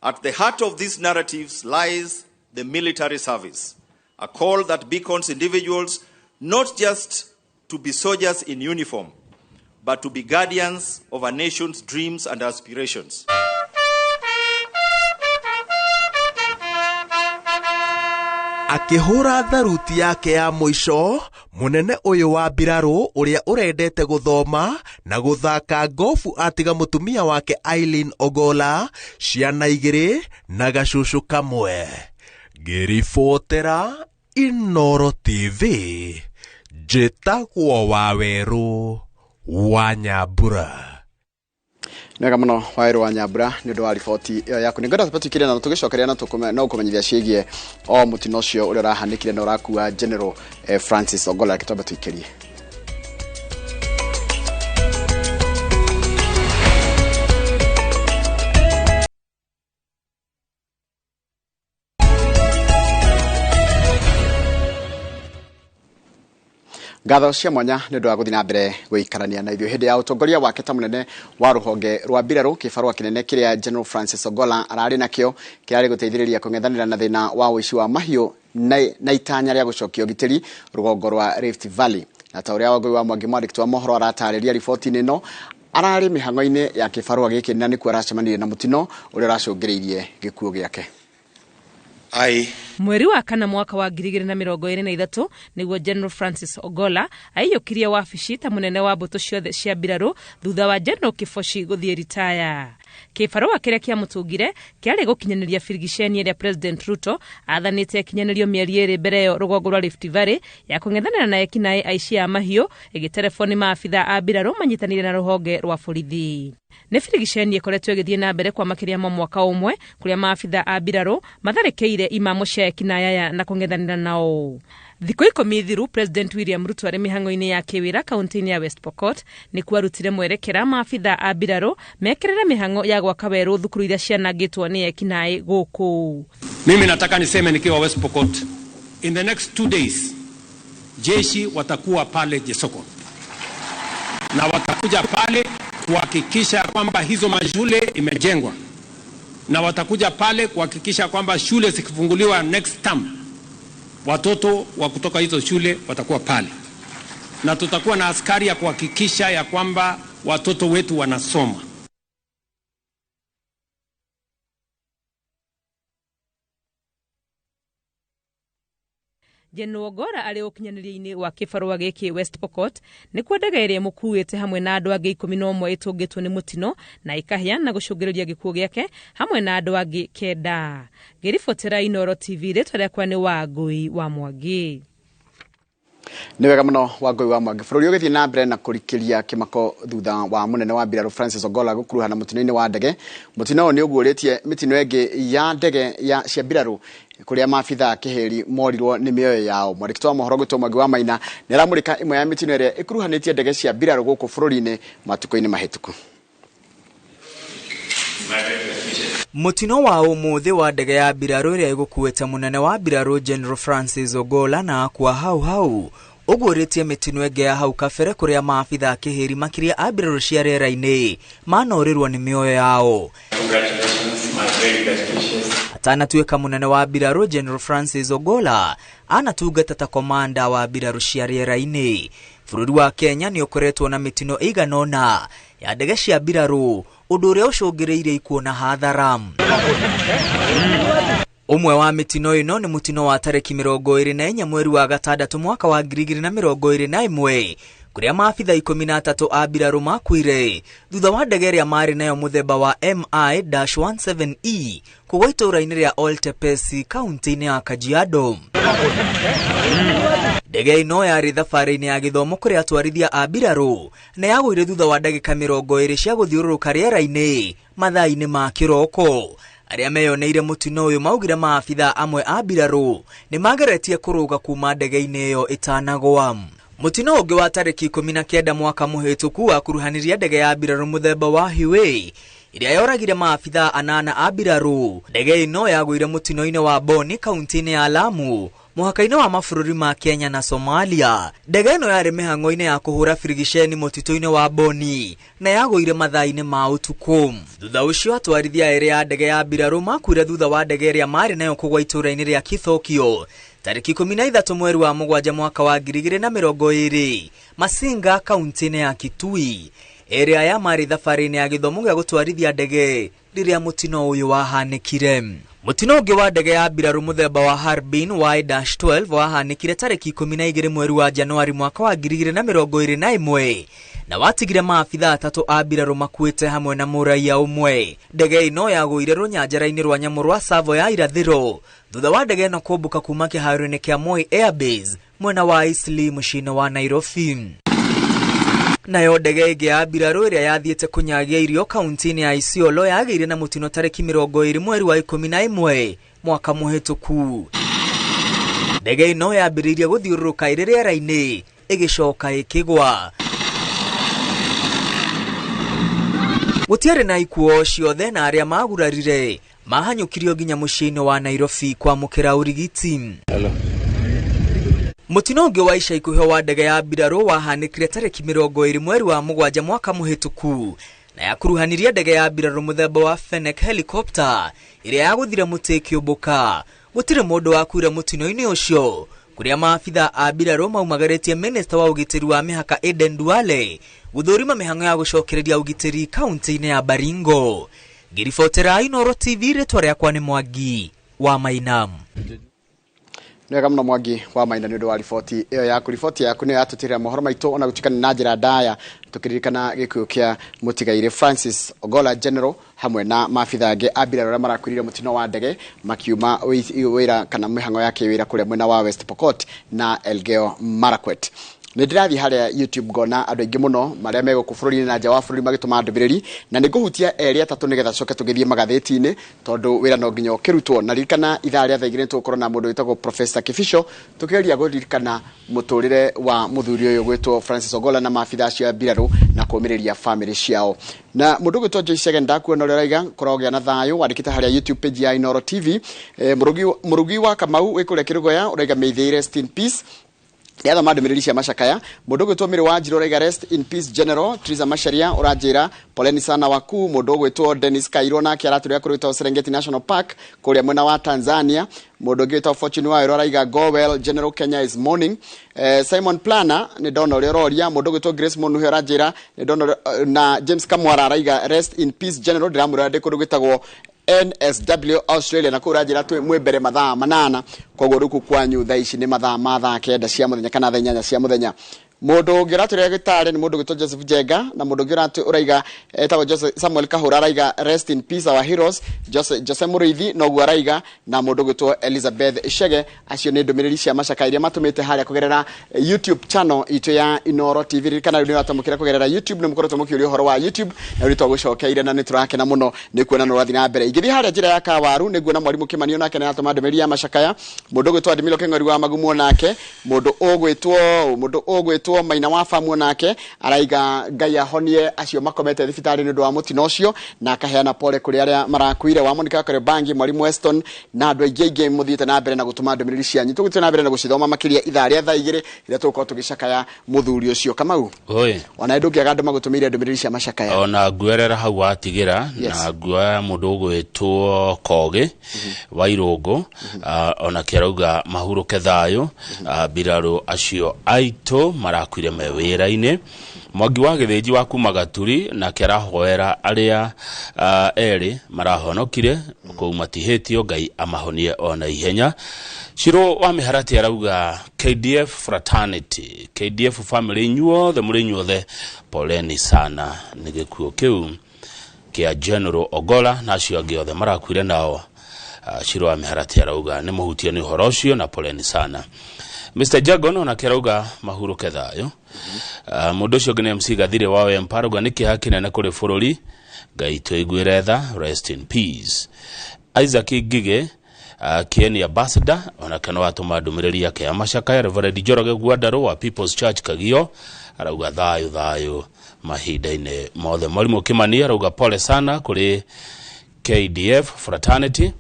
At the heart of these narratives lies the military service, a call that beckons individuals not just to be soldiers in uniform, but to be guardians of a nation's dreams and aspirations. Akĩhũra tharuti yake ya mũico, mũnene ũyũ wa mbirarũ ũrĩa ũrendete gũthoma na gũthaka gofu atiga mũtumia wake Eileen Ogolla, ciana igĩrĩ na gacucu kamwe. Ngĩribotera Inooro TV, njĩtagwo Wawerũ wa Nyambura. Nega mũno Wawerũ wa Nyambura nĩ ũndũ wa riboti ĩyo yaku. Nĩ ngwenda tũtukire na tũgĩcokeria na ũkũmenyithia ciĩgiĩ o mũtino ũcio ũrĩa ũrahanĩkire na ũrakua General Francis Ogolla. Gĩtwamba tũikĩrie. Ngatho cia mwanya nĩ ũndũ wa gũthiĩ na mbere gũikarania na ithuĩ hĩndĩ ya ũtongoria wake ta mũnene wa rũhonge rwa mbirarũ. Kĩbarũa kĩnene kĩrĩa General Francis Ogolla ararĩ nakĩo kĩrarĩ gũteithĩrĩria kũng'ethanĩra na thĩna wa ũici wa mahiũ na itanya rĩa gũcokia ũgitĩri rũgongo rwa Rift Valley. Na ta ũrĩa Wangũi wa Mwangi mwandĩki wa mohoro aratarĩria riboti-inĩ ĩno, ararĩ mĩhang'o-inĩ ya kĩbarũa gĩkĩ na nĩkuo aracemanirie na mũtino ũrĩa ũracũngĩrĩirie gĩkuũ gĩake. Mweri wa kana mwaka wa 2023 nĩguo General Francis Ogolla aiyũkirie wabici ta mũnene wa mbũtũ ciothe cia mbirarũ thutha wa General Kibochi gũthiĩ ritaya. kibarua kiria kia mutungire kiari gukinyaniria firigisheni iria President Ruto athanite kinyanirio mieri iri mbere yo rugongo rwa Rift Valley ya kungethanira na ekinae aici a mahiu igitelefoni maabitha a mbirarũ manyitanire na ruhonge rwa borithi. Nĩ firigisheni ikoretwo igithie na mbere kwa makiria ma mwaka umwe kuria maabitha a mbirarũ matharĩkĩire imamo cia ekinaya na kungethanira nao. Thikũ 10 thiru President William Ruto arĩ mĩhang'o-inĩ ya kĩwĩra kaunti-inĩ ya West Pokot nĩ kwarutire mwerekera maabitha a mbirarũ mekĩrĩre mĩhang'o ya gwaka werũ thukuru iria cianangĩtwo nĩ ekinaĩ gũkũ. Mimi nataka niseme nikiwa West Pokot, in the next 2 days jeshi watakuwa pale Jesoko na watakuja pale kuhakikisha kwamba hizo mashule imejengwa, na watakuja pale kuhakikisha kwamba shule zikifunguliwa next term watoto wa kutoka hizo shule watakuwa pale, na tutakuwa na askari ya kuhakikisha ya kwamba watoto wetu wanasoma. General Ogolla ari ukinyaniria-ini wa kibarua giki West Pokot ni kwendaga iria mukuite hamwe na andu angi 11 itungitwo ni mutino na ikahia na gucungiriria gikuo giake hamwe na andu angi 9. Ngiribotera Inooro TV ritwa riakwa ni Wangui wa Mwangi. Ni wega muno Wangui wa Mwangi. Bururi ugithie na mbere na kurikiria kimako thutha wa munene wa mbirarũ Francis Ogolla gukuruhana mutino-ini wa ndege. Mutino ni uguritie mitino ingi ya ndege ya cia mbirarũ kuria maabitha kiheri morirwo ni mioyo yao. Mwandĩki wa mohoro gwĩtwo Mwangi wa Maina nĩ aramũrĩka imwe ya mitino iria ikuruhanĩtie ndege cia mbirarũ gũkũ bũrũri-inĩ matukũ-inĩ mahĩtũku. Mutino wa umuthi wa ndege ya mbirarũ iria igukuĩte munene wa mbirarũ General Francis Ogolla na kwa hau uguritie mitino ĩngĩ ya hau kabere kuria maabitha kiheri makiria a mbirarũ cia rĩera-inĩ manorirwo ni mioyo yao. Atanatuĩka munene wa mbirarũ General Francis Ogolla anatungata ta komanda wa mbirarũ cia rĩera-inĩ. Bũrũri wa Kenya nĩ ũkoretwo na mitino ĩiganona ya ndege cia mbirarũ, ũndũ ũrĩa ũcũngĩrĩirie ikuũ na hathara. Umwe wa mitino ĩno nĩ mutino wa tarĩki 24 mweri wa gatandatũ mwaka wa 2021 kuria maabitha 13 a mbirarũ makuire thutha wa ndege ĩrĩa marĩ nayo muthemba wa MI-17E kũgwa itũũra-inĩ rĩa Oltepesi kaunti-inĩ ya Kajiado. Ndege ĩno yarĩ thabarĩ-inĩ ya gĩthomo kũrĩ atwarithia a mbirarũ na yagũire thutha wa ndagĩka 20 cia gũthiũrũrũka rĩera-inĩ mathaa-inĩ ma kĩroko. Arĩa meyoneire mutino ũyũ maugire maabitha amwe a mbirarũ nĩ mageretie kũrũga kuma ndege-inĩ ĩyo ĩtanagwa. Mutino ũngĩ wa tarĩki 19 mwaka mũhĩtũku wa kuruhaniria ndege ya mbirarũ muthemba wa Huey iria yoragire maabitha 8 a mbirarũ. Ndege ĩno yagũire mutino-inĩ wa Boni kaunti-inĩ ya Lamu muhaka-inĩ wa mabũrũri ma Kenya na Somalia. Ndege ĩno yarĩ mĩhang'o-inĩ ya kũhũra firigisheni mũtitũ-inĩ wa Boni na yagũire mathaa-inĩ ma ũtukũ. Thutha ũcio atwarithia erĩ a ndege ya mbirarũ makuire thutha wa ndege ĩrĩa marĩ nayo kũgwa itũũra-inĩ rĩa Kithokio tarĩki 13 mweri wa mũgwanja mwaka wa 2020 Masinga kaunti-inĩ ya Kitui. Erĩ aya marĩ thabarĩ-inĩ ya gĩthomo gĩa gũtwarithia ndege rĩrĩa mutino ũyũ wahanĩkire. Mutino ũngĩ wa ndege ya mbirarũ muthemba wa Harbin Y-12 wahanĩkire tarĩki 12 mweri wa Januari mwaka wa 2021 na watigire maabitha 3 a mbirarũ makuĩte hamwe na mũraia ũmwe. Ndege ĩno yagũire rũnyanjara-inĩ rwa nyamũ rwa Tsavo ya irathĩro thutha wa ndege ĩno kũmbũka kuma kĩharo-inĩ kĩa Moi Airbase mwena wa Eastleigh mũciĩ-inĩ wa Nairobi. Nayo ndege ĩngĩ ya mbirarũ ĩrĩa yathiĩte kũnyagia irio kaunti-inĩ ya Isiolo yagĩire na mutino tarĩki 20 mweri wa 11 mwaka mũhĩtũku. Ndege ĩno yambĩrĩirie gũthiũrũrũka ĩrĩ rĩera-inĩ ĩgĩcoka ĩkĩgwa. Gũtiarĩ na ikuũ ciothe na arĩa magurarire mahanyũkirio nginya mũciĩ-inĩ wa Nairobi kwamũkĩra ũrigiti. Mutino ũngĩ wa ica ikuhĩ wa ndege ya mbirarũ wahanĩkire tarĩki 20 mweri wa mũgwanja mwaka mũhĩtũku na yakuruhanirie ndege ya mbirarũ muthemba wa Fennec helicopter ĩrĩa yagũthire mũtĩ ĩkĩũmbũka. Gũtirĩ mũndũ wakuire mutino-inĩ ũcio kuria maabitha a mbirarũ maumagarĩtie minista wa ũgitĩri wa mĩhaka Aden Duale gũthũrima mĩhang'o ya gũcokereria ũgitĩri kaunti-inĩ ya Baringo. Ngiribotera Inooro TV rĩtwa rĩakwa nĩ Mwangi wa Maina. Nĩwega mũno Mwangi wa Maina nĩ ũndũ wa riboti ĩyo yaku. Riboti yaku nĩ yatũtĩrĩra mohoro maitũ ona gũtukana na njĩra ndaya tũkĩririkana gĩkuũ kĩa mũtigaire Francis Ogolla General hamwe na maabitha angĩ a mbirarũ arĩa marakuĩrĩire mũtino wa ndege makiuma wĩra kana mĩhang'o ya kĩwĩra kũrĩa mwena wa West Pokot na Elgeyo Marakwet. Nĩ ndĩrathiĩ harĩa YouTube ngona andũ aingĩ mũno marĩa megũkũ bũrũri-inĩ na nja wa bũrũri magĩtũma ndũmĩrĩri, na nĩ ngũhutia erĩ atatũ nĩgetha coke tũgĩthiĩ magathĩti-inĩ tondũ wĩra no nginya ũkĩrutwo. Na ririkana ithaa rĩa thaa igĩrĩ nĩtũgũkorwo na mũndũ wĩtagwo Professor Kĩbico tũkĩgeria gũririkana mũtũrĩre wa mũthuri ũyũ gwĩtwo Francis Ogolla na maabitha acio a mbirarũ na kũũmĩrĩria family ciao. Na mũndũ gwĩtwo Joyce Chege ndakuona ũrĩa ũraiga korogĩa na thayũ wandĩkĩte harĩa YouTube page ya Inooro TV. Mũrugi wa Kamau wĩkũrĩa Kĩrũgoya ũraiga may they rest in peace. Yatha mandũmĩrĩri cia macakaya mũndũ gwĩtwo Mĩrĩ wa Njirũ ũraiga rest in peace General Triza Macharia ũranjĩra poleni sana waku. Mũndũ gwĩtwo Dennis Kairũ nake aratũrĩa kũrĩtwo Serengeti National Park kũrĩa mwena wa Tanzania. Mũndũ gwĩtwo Fortune wa ũraiga go well General Kenya is morning. Simon Plana nĩ ndona ũrĩa ũroria. Mũndũ gwĩtwo Grace Mũnuhe ũranjĩra nĩ ndona na James Kamwara araiga rest in peace General. Ndiramwĩra ndĩ kũndũ gwĩtagwo NSW Australia na kũra njĩra twĩ mwĩmbere mathaa 8 koguo rũku kwanyu thaa ici nĩ mathaa ma thaa 9 cia mũthenya kana thaa 8 cia mũthenya. Mũndũ ũngĩ ũratũrĩa gĩtarĩ nĩ mũndũ gwĩtwo Joseph Jenga na mũndũ ũngĩ ũraiga etagwo Joseph Samuel Kahura araiga rest in peace our heroes Jose Mũrĩithi noguo araiga, na mũndũ gwĩtwo Elizabeth Chege. Acio nĩ ndũmĩrĩri cia macaka iria matũmĩte harĩa kũgerera YouTube channel itũ ya Inooro TV. Ririkana rĩu nĩ watamũkĩra kũgerera YouTube, nĩ mũkoretwo mũkĩũria ũhoro wa YouTube na rĩu twagũcokeire na nĩ tũrakena mũno nĩ kuona no rathiĩ na mbere. Ingĩthiĩ harĩa njĩra ya Kawaru nĩguo na Mwarimũ Kĩmanio nake nĩ atũma ndũmĩrĩri ya macakaya. Mũndũ gwĩtwo Adimilo Kĩng'ori wa Magumu nake, mũndũ ũgwĩtwo Maina wa Famu nake araiga Ngai ahonie acio makomete thibitarĩ nĩ ũndũ wa mũtino ũcio na akaheana pole kũrĩ arĩa marakuire. Wa Monica Kariobangi, Mwarimũ Weston na andũ aingĩ mũthiĩte na mbere na gũtũma ndũmĩrĩri cianyu. Tũgũthiĩ na mbere na gũcithoma makĩria ithaa rĩa thaa igĩrĩ rĩrĩa tũgũkorwo tũgĩcakaya mũthuri ũcio. Kamau, ona ndũngĩaga andũ magũtũmĩire ndũmĩrĩri cia macakaya. Ona nguerera hau watigĩra na nguoya mũndũ ũgwĩtwo Kogi wa Irũngũ ona kĩarauga mahurũke thayũ mbirarũ acio aitũ marakuire me wĩra-inĩ. Mwangi wa Gĩthĩnji wa kuma Gaturi na kĩarahoera arĩa erĩ marahonokire kũu matihĩtio, Ngai amahonie ona ihenya. Shiro wa Mĩharati arauga KDF fraternity, KDF family inyuothe mũrĩ inyuothe poleni sana nĩ gĩkuũ kĩu kĩa General Ogolla na acio angĩ othe marakuire nao. Shiro wa Mĩharati arauga nĩ mũhutia nĩ ũhoro ũcio na poleni sana. Mr. Jagon ona kĩarauga mahurũke thayũ. Mũndũ ũcio ũngĩ nĩ MC Gathire wa Empire auga nĩ kĩeha kĩnene kũrĩ bũrũri, Ngai tũiguĩre tha, rest in peace. Isaac Ngige Kieni Ambassador ona kana watũma ndũmĩrĩri yake ya macakaya. Reverend Njoroge Gwandarũ wa People's Church Kagio arauga thayũ mahinda-inĩ mothe. Mwarimũ Kĩmani arauga pole sana kũrĩ KDF fraternity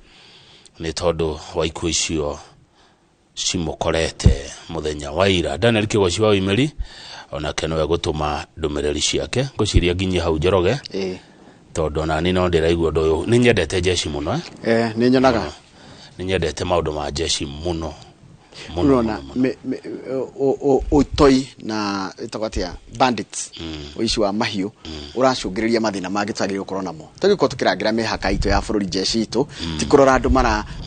nĩ tondũ wa ikuũ icio cimukorete muthenya wa ira. Daniel Kĩgoci wa Imeri ona kenwe gũtũma ndũmĩrĩri ciake ngũciria nginya hau Njoroge tondũ na ni no ndĩraigua ũndũ ũyũ. Nĩ nyendete jeshi mũno nĩ nyonaga nĩ nyendete maũndũ ma jeshi mũno na utoi na itokatia bandits uici wa mahiũ uracungĩrĩria mathina mangĩ twagĩrĩirwo gũkorwo namo. Tũgĩkorwo tũkĩrangĩra mĩhaka itũ ya bũrũri jeshi itũ ti kũrora andũ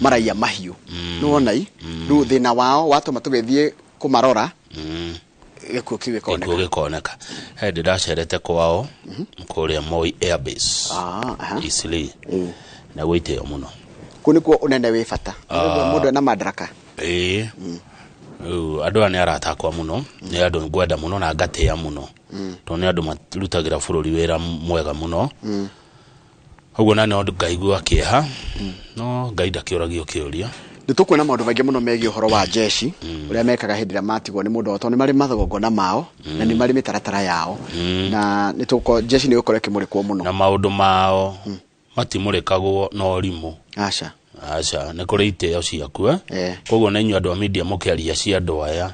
maraiya mahiũ. Nĩ wona rĩu thĩna wao watũma tũgĩthiĩ kũmarora gĩkuũ kĩu gĩkoneka. Hĩndĩ ndacerete kwao kũrĩa Moi Airbase Eastleigh na gwĩtĩo mũno. Kũ nĩkuo ũnene wĩ bata mũndũ ena madaraka. Andũ nĩ aratakwa mũno, nĩ andũ ngwenda mũno na ngatĩĩa mũno tondũ nĩ andũ marutagĩra bũrũri wĩra mwega mũno. Ũguo na nĩ ngaigua kĩeha no Ngai ndakĩũragio kĩũria. Nĩ tũkuona maũndũ maingĩ mũno megiĩ ũhoro wa jeshi ũrĩa mekaga hĩndĩ ĩrĩa matigwo nĩ mũndũ tondũ nĩ marĩ mathogongona mao na nĩ marĩ mĩtaratara yao na nĩ tũko jeshi nĩ gũkorwo kĩmũrĩkwo mũno na maũndũ mao matimũrĩkagwo na ũrimũ. Aca nĩ kũrĩ itĩo ciaku koguo na inyuĩ andũ a media mũkĩaria cia andũ aya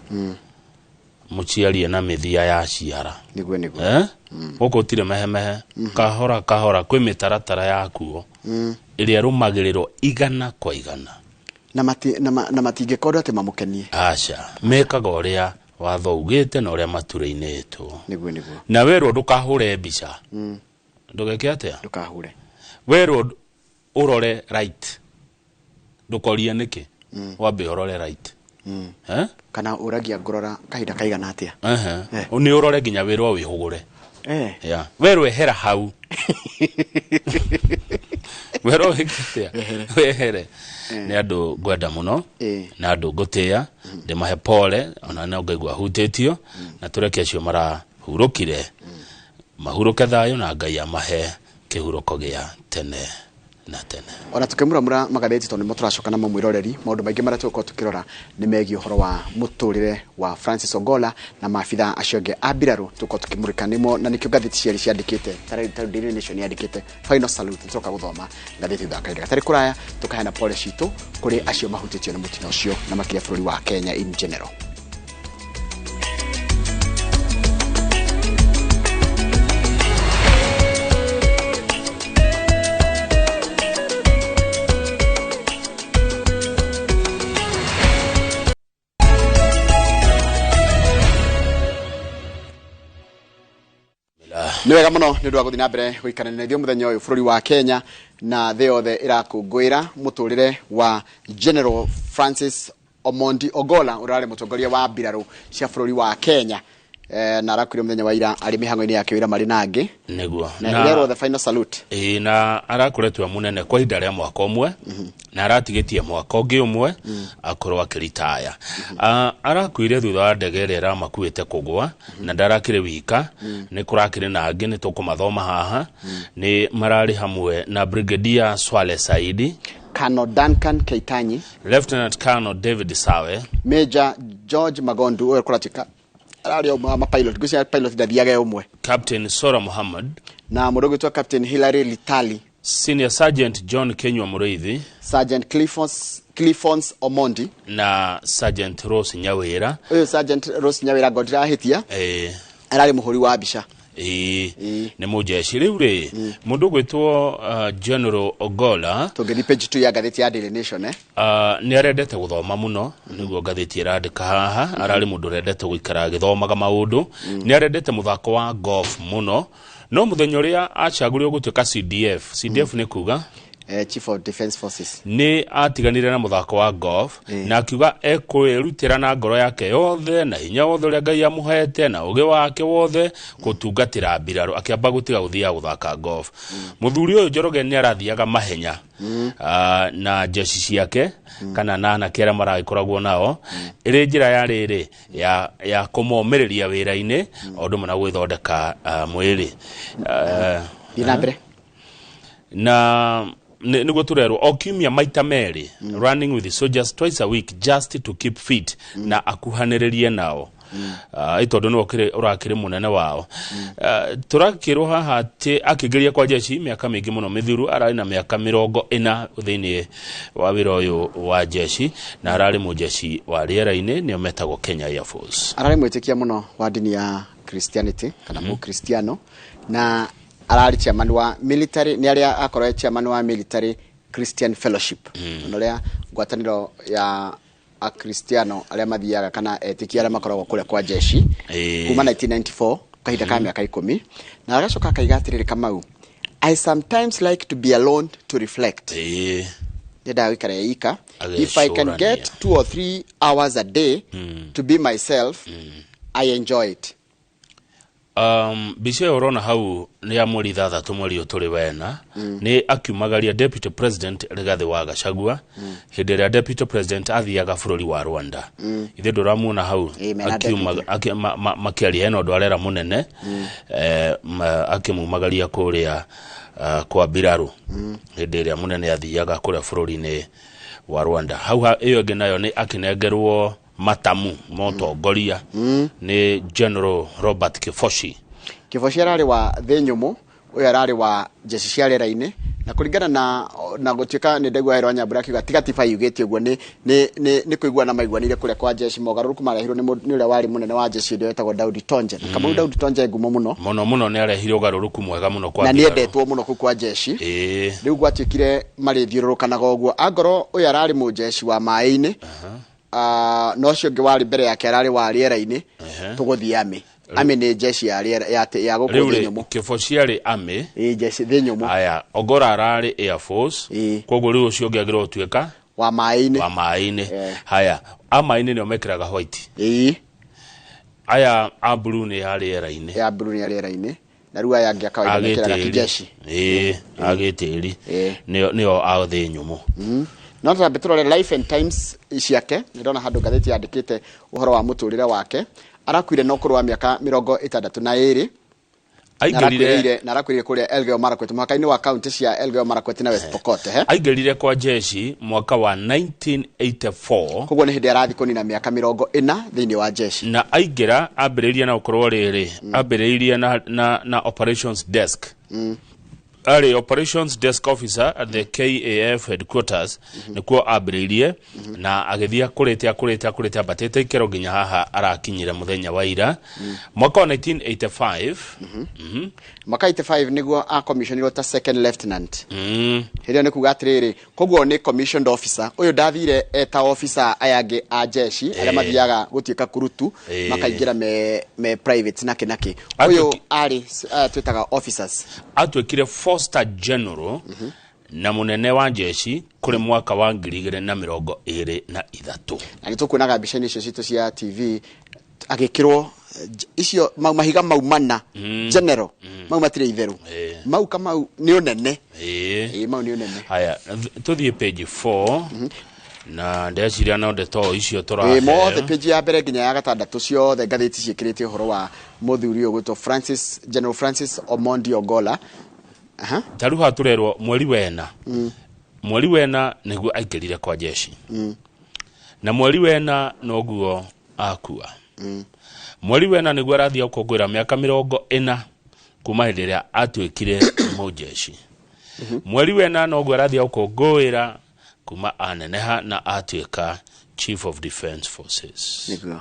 mũciarie na mĩthia ya ciara nĩguo gũkũ ũtirĩ mehemehe kahora kwĩ mĩtaratara yakuo ĩrĩa rũmagĩrĩrwo igana kwa igana na matingĩkorwo atĩ mamũkenie. Aca mekaga ũrĩa watho ugĩte na ũrĩa maturĩinĩtwo nĩguo na werwo ndũkahũre mbica ndũgeke atĩa ndũkahure werwo urore right ndukoria niki wambe urore right kana uragia ngorora kahinda kaigana atia ni urore nginya wirwo wihugure ya werwe hera hau wero hikitia wehere ne andu gwenda muno na andu ngutia de mahe pole ona na ngaigwa hutitio na tureke acio mara hurukire mahuruke thayo na Ngai amahe kihuruko gia tene na tene. Ona tukimuramura magatheti tondu turacoka na mwiroreri maundu maingi mara tukirora ni megi uhoro wa muturire wa Francis Ogola na maafitha acio ange a mbiraru tukimurika nimo na nikio gatheti ciari ciandikite Daily Nation yandikite final salute tuka guthoma gatheti thakaire tari kuraya tukahena pole citu kuri acio mahutitio na mutino ucio na makiria bururi wa Kenya in general. Ni wega muno ni ndu guthi na mbere guikananithio muthenya uyu bururi wa Kenya na the othe irakungwira muturire wa General Francis Omondi Ogola urare mutongoria wa mbiraru cia bururi wa Kenya na arakwire muthenya wa ira ari mihango-ini yake wira mari nangi niguo na the final salute na arakuretwa munene kwa ihinda ria mwaka umwe na aratigitie mwaka ungi umwe akorwo akiritaya arakwire thutha wa ndege ira ramakuite kugwa na ndarakire wika ni kurakire na angi ni tukumathoma haha ni marari hamwe na Brigadier Swale Saidi, Colonel Duncan Keitanyi, Lieutenant Colonel David Sawe, Major George Magondu oyo kuratika arari omwe ma pilot gucia pilot ndathiaga umwe, Captain Sora Muhammad na mudogo twa Captain Hilary Litali, Senior Sergeant John Kenywa Mureithi, Sergeant Cliffons Omondi na Sergeant Rose Nyawira. Sergeant Rose Nyawira godra hitia arari muhuri wa bisha ne mujeshi riure mundu gwitwo General Ogola tugeni page 2 ya gatheti ya Daily Nation ni arendete guthoma muno niguo gatheti irandika haha arari mundu rendete guikara githomaga maundu ni arendete muthako wa golf muno no muthenya uria achagurirwo gutuika CDF ni kuga Chief of Defence Forces ni atiganire na muthako wa golf na akiuga ekwirutira na ngoro yake yothe na hinya wothe uria Ngai amuhete na uge wake wothe gutungatira mbiraru akiamba gutiga guthia guthaka golf. Muthuri uyu Njoroge ni arathiaga mahenya na jeshi ciake kana na kera maragikoragwo nao iri njira ya riri ya kumomereria wira-ini ondu mona gwithondeka mwiri na niguo turerwo okiumia maita meri running with the soldiers twice a week just to keep fit na akuhaniririe nao itondu no urakire munene wao turakirwo haha ati akigeria kwa jeshi miaka mingi muno mithuru arari na miaka 40 thiini wa wira uyu wa jeshi na arari mujeshi wa riera-ini ni ometagwo Kenya Air Force. Arari mwitikia muno wa dini ya Christianity kana mu Kristiano na arari chairman wa military ni aria akorwo chairman wa military Christian Fellowship noria gwataniro ya a Cristiano aria mathiaga kana etikia aria makoragwo kule kwa jeshi kuma 1994 kahinda ka miaka 10 na agacoka kaiga atiriri Kamau, I sometimes like to be alone to reflect ndenda wikara ika if I can get 2 or 3 hours a day to be myself I enjoy it. Bishe orona hau ni amuri thathatu mweri uturi wena ni akiumagaria Deputy President Rigathi wa Gachagua hindi ria Deputy President athiaga bururi wa Rwanda ithe nduramuona hau akiumaga makiari heno ndu arera munene akimumagaria kuria kwa mbiraru hindi ria munene athiaga kuria bururi-ini wa Rwanda hau iyo ngi nayo ni akinengerwo matamu motongoria ni General Robert Kifoshi arari wa Thenyumu uyu arari wa jeshi cia rera-ini na kuringana na gutuika ni ndegwa ero Nyambura kiuga tigatiba yugite uguo ni kuigua na maiguanire kuria kwa jeshi mogaruruku marehirwo ni uria wari munene wa jeshi ndio etagwo Daudi Tonje kama Daudi Tonje ngumo muno ni arehirwo garuruku mwega muno kwa na ni endetwo muno kwa jeshi riu gwatukire marithiururukanaga uguo angoro uyu arari mu jeshi wa mai-ini no cio ngi wari mbere yake arari wa riera-ini tuguthia ame ni jeshi ya gukũ Thenyumu Kifoshi ari ame jeshi Thenyumu aya Ogora arari Air Force koguo riu ucio ngi agirwo tuika wa mai-ini haya mai-ini ni omekiraga white aya a blue ni ya riera-ini ya na rua yangi akawaida mekera kijeshi agitiri nio aothe nyumu no thambe turore Life and Times ciake ndona handu gatheti yandikite uhoro wa muturire wake arakwire no kurwa miaka 62 aingirire na arakwire kuria Elgeyo Marakwet mwaka-ini wa county cia Elgeyo Marakwet na West Pokot aingirire kwa jeshi mwaka wa 1984 koguo ni hindi arathi kunina miaka 40 thiini wa jeshi na aingira ambiriria na ukorwo riri ambiriria na operations desk Ari operations desk officer at the KAF headquarters nikuo ambiririe na agithia kurete batete ikero ginya haha arakinyira muthenya wa ira mwaka wa 1985 mwaka 85 niguo a commissionero ta second lieutenant hirio ni kuga atiriri koguo ni commissioned officer uyu ndathire eta officer ayangi a jeshi aria mathiaga gutiika kurutu makaingira me private naki uyu ari twitaga officers atwekire Foster General na munene wa jeshi kuri mwaka wa 2023 na nitukuonaga mbica-ini icio citu cia TV agikirwo icio mahiga maumana general mau matire itheru mau kama ni unene mau ni unene haya tuthie page 4 na ndeciria no ndeto icio turahe mothe page ya mbere nginya ya gatandatu ciothe ngatheti ciikirite uhoro wa muthuri uyu gwitwo General Francis Omondi Ogolla taruha turerwo mweri wena niguo aikirire kwa jeshi na mweri wena noguo akua mweri wena niguo arathia ukongwira miaka 40 kuma hindi ria atwikire mujeshi mweri wena noguo arathia ukongwira kuma aneneha na atwika Chief of Defence Forces niguo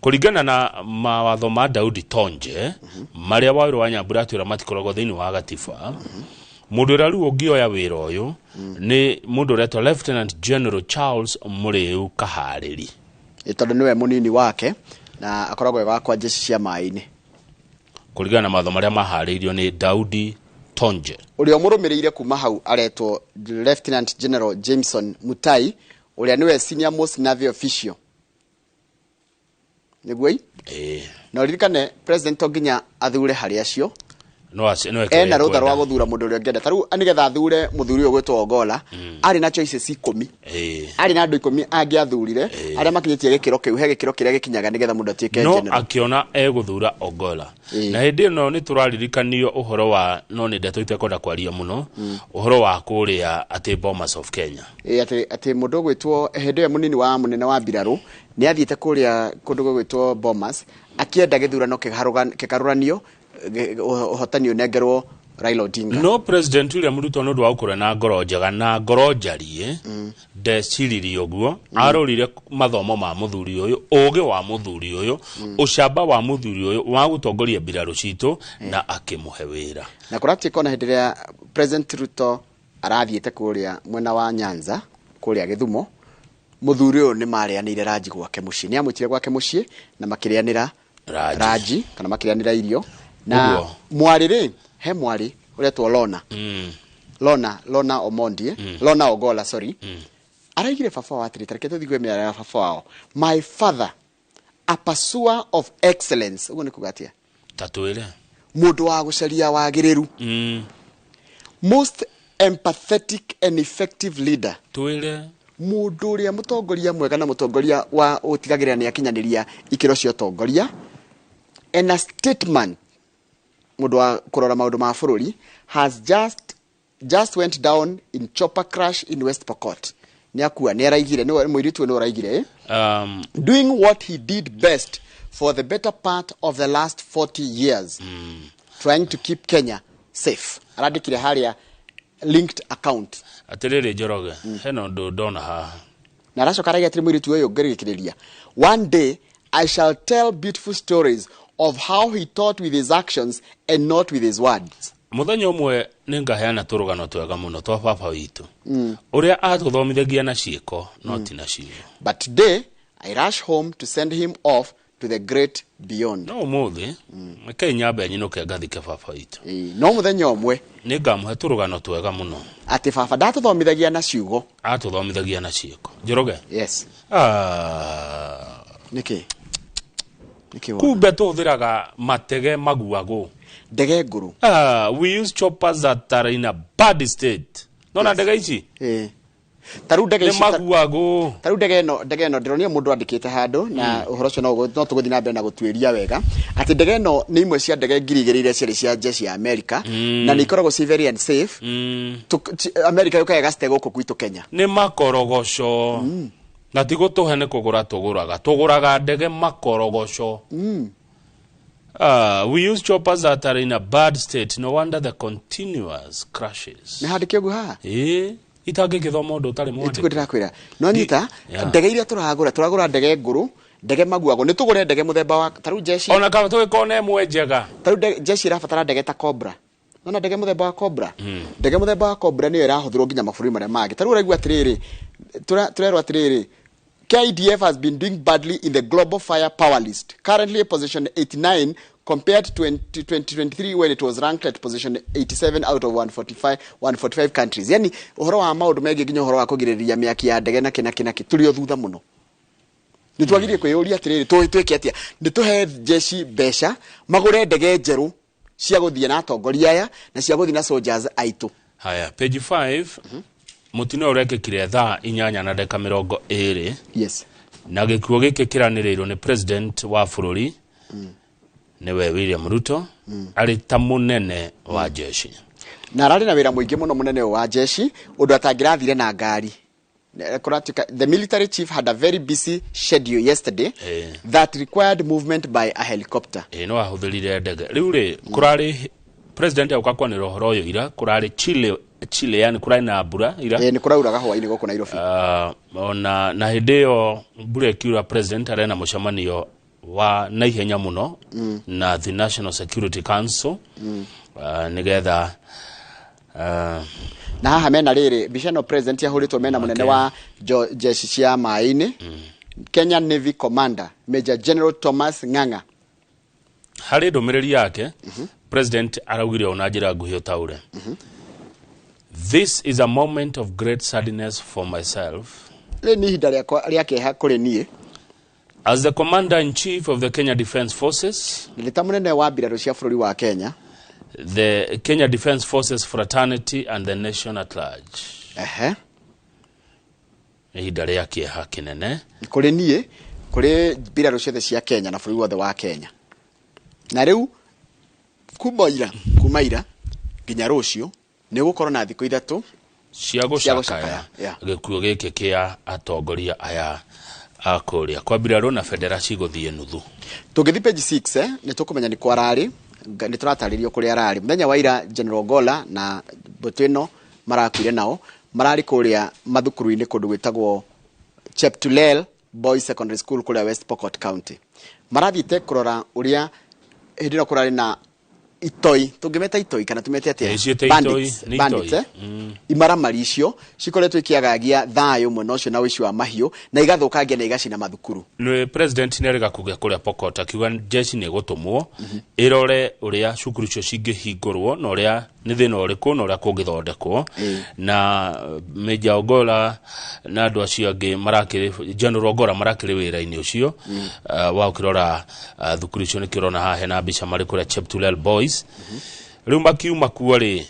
kuringana na mawatho ma Daudi Tonje maria wairo wa Nyambura atwira matikorogo thiini wa gatiba mundu raru ungioya wira uyu ni mundu retwa Lieutenant General Charles Muriu Kahariri tondu niwe munini wake na akoragwo ega kwa jeshi cia mai-ini kuringana na mawatho maria mahariirio ni Daudi Tonje uria murumirire kuma hau aretwo Lieutenant General Jameson Mutai uria niwe senior most naval official niguo no ririkane president oginya athure hari acio no ena rutha rwa guthura mundu uria ngenda taru anigetha athure muthuri uyu gwitwo Ogolla ari na choices 10 ari na andu 10 angiathurire aria makinyitie gikiro kiu he gikiro kiria gikinyaga nigetha mundu atiike general no akiona guthura Ogolla na hindi no ni turaririkanio uhoro wa no ni ndeto itekonda kwaria muno uhoro wa kuria ati Bomas of Kenya ati mundu gwitwo hindi ya munini wa munene wa mbiraru ni athiite kuria kundu gwitwo Bomas akienda githurano kikaruranio uhotani unengerwo Raila Odinga no president William Ruto no ndwa ukura na ngoro njega na ngoro njarie ndeciririe uguo arorire mathomo ma muthuri uyu uge wa muthuri uyu ucamba wa muthuri uyu wa gutongoria mbiraru citu na akimuhe wira na kurati kona hendiria president Ruto arathiete kuria mwena wa Nyanza kuria Githumo muthuri uyu ni marianire Raji gwake mucii ni amwitire gwake mucii na makirianira Raji kana makirianira irio na mwariri he mwari uretwo Lona Omondi Lona Ogolla sorry araigire baba wa atirite tuthigwe mĩario ya baba wao my father a pursuer of excellence ugo ni kugatia tatwire mundu wa gucaria wagiriru most empathetic and effective leader twire mundu uria mutongoria mwega na mutongoria wa utigagirira ni akinyaniria ikiro cio tongoria and a statement mundu wa kurora maundu ma bururi has just went down in chopper crash in West Pokot ni akua ni araigire ni muiritu ni araigire doing what he did best for the better part of the last 40 years trying to keep Kenya safe aradikire haria linked account atiriri Njoroge heno ndona ha na racoka aragia atiri muiritu uyu ngirikiriria one day I shall tell beautiful stories of how he taught with his actions and not with his words. Muthenya umwe ningaheana turugano twega muno twa baba witu uria atuthomithagia na ciiko not na ciugo but today I rush home to send him off to the great beyond no muthi Kenya be nyinuke ngathike baba witu no muthenya umwe ningamuhe turugano twega muno ati baba ndatuthomithagia na ciugo atuthomithagia na ciiko Njoroge yes niki kumbe tuthiraga matege maguago ndege nguru we use choppers that are in a bad state nona ndege ici taru ndege ici maguago taru ndege no ndironia mundu andikite handu na uhoro cio no tuguthi na mbere na gutwiria wega ati ndege no ni imwe cia ndege ngiri iria ciari cia jeshi ya America na ni ikoragwo ci very unsafe America yukaga gaste guku kwitu Kenya ni makorogoco na tigo tuhene kugura tuguraga ndege makorogoco we use choppers that are in a bad state. No wonder the continuous crashes. Ni handike guha. Itage githoma undu utari mwandike. Ituko ndirakwira. No nyita ndege iria turagura ndege nguru, ndege maguago. Ni tugure ndege muthemba wa taru jeshi. Ona kama twikone emwe njega. Taru jeshi irabatara ndege ta Cobra. Nona ndege muthemba wa Cobra. Ndege muthemba wa Cobra niyo irahuthirwo nginya maburi maria mangĩ. Taru uraigua atiriri. Turerwa atiriri. KIDF has been doing badly in the global fire power list. Currently position 89 compared to 2023 when it was ranked at position 87 out of 145 countries. Yani uhoro wa maundu megi nginya uhoro wa kugiriria miaki ya ndege na kina tulio thutha muno. Nitwagirie kwiyuria atiriri twike atia nituhe jeshi besha magure ndege njeru cia guthie na atongoria aya na cia guthie na soldiers aitu. Haya page 5 mutino urekekire thaa 8:20. Yes. Na gikuo giki kiraniriirwo ni president wa bururi niwe William Ruto ari ta munene wa jeshi. Na arari na wira muingi muno munene wa jeshi undu atangirathire na ngari. The military chief had a very busy schedule yesterday that required movement by a helicopter. No ahuthirire ndege. Riu ri kurari president akakwa ni rohoro yo ira kurari Chile yani kurai na mbura ira ni kurauraga hwaini goko Nairobi ona na hideo mbura kiura president arena mucemanio wa naihenya muno na the National Security Council nigetha na haha mena riri bishano president yahuritwo mena munene wa jeshi cia maini Kenya Navy Commander Major General Thomas Ng'ang'a hari ndumiriri yake president araugire ona njira nguhio taure This is a moment of great sadness for myself. As the Commander-in-Chief of the Kenya Defence Forces, the Kenya Defence Forces fraternity and the nation at large. Ihida ria kieha kinene. Kuri nie, kuri mbirarũ ciothe cia Kenya na bũrũri wothe wa Kenya. Na riu kumaira nginya rũciũ ni gukorwo na thikũ ithatu cia gucakaya gikuo giki kia atongoria aya akuria kwa mbirarũ na federasi guthie nuthu. Tugithi page 6 ni tukumenya ni kwarari ni turataririo kuri arari muthenya wa ira General Ogolla na Botino marakwire nao marari kuria mathukuru-ini kundu gwitagwo Cheptulel Boys Secondary School kuria West Pokot County. Marathiite kurora uria hindira kurari na itoi tungimeta itoi kana tumete atia bandits imaramari icio cikoretwo ikiagagia thayo muno ucio na wici wa mahiu na igathukangia na igacina mathukuru. No president ni arega kugia kuria Pokot akiuga jeshi ni gutumwo irore uria cukuru icio cingihingurwo na uria ni thina uriku na uria kungithondekwo na Major Ogolla na andu acio angi marakiri General Ogolla marakiri wira-ini ucio wa ukirora thukuru icio ni kirona hahe na mbica mari kuria Cheptulel Boys riu makiuma kuo ri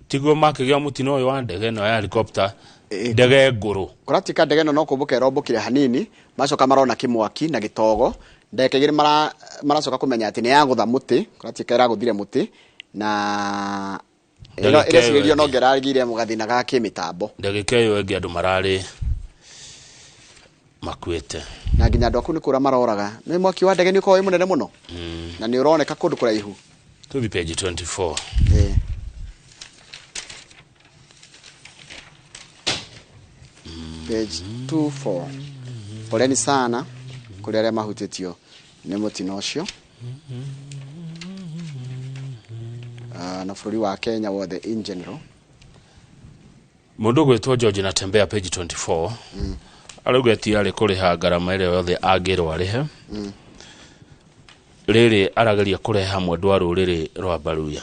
tigo makigia mutino uyu wa ndege no ya helicopter ndege nguru kuratika ndege no kumbuka rombukire hanini macoka marona kimwaki na gitogo ndege giri maracoka kumenya ati ni ya gutha muti kuratika ira guthire muti na ira cirio no ngeragire mugathina ga kimitambo ndege yo engi andu marari makwete na nginya andu aku ni kura maroraga ni mwaki wa ndege ni uko munene muno na ni uroneka kundu kuraihu to be page 24 page 24 poleni sana kuri aria mahutitio ni mutino ucio na bũrũri wa Kenya wothe in general. Mundu gwetwo George Natembea page 24 arugeti ari kuriha ngarama ile yothe agirwo arihe riri arageria kureha mwendu wa ruriri rwa Baruya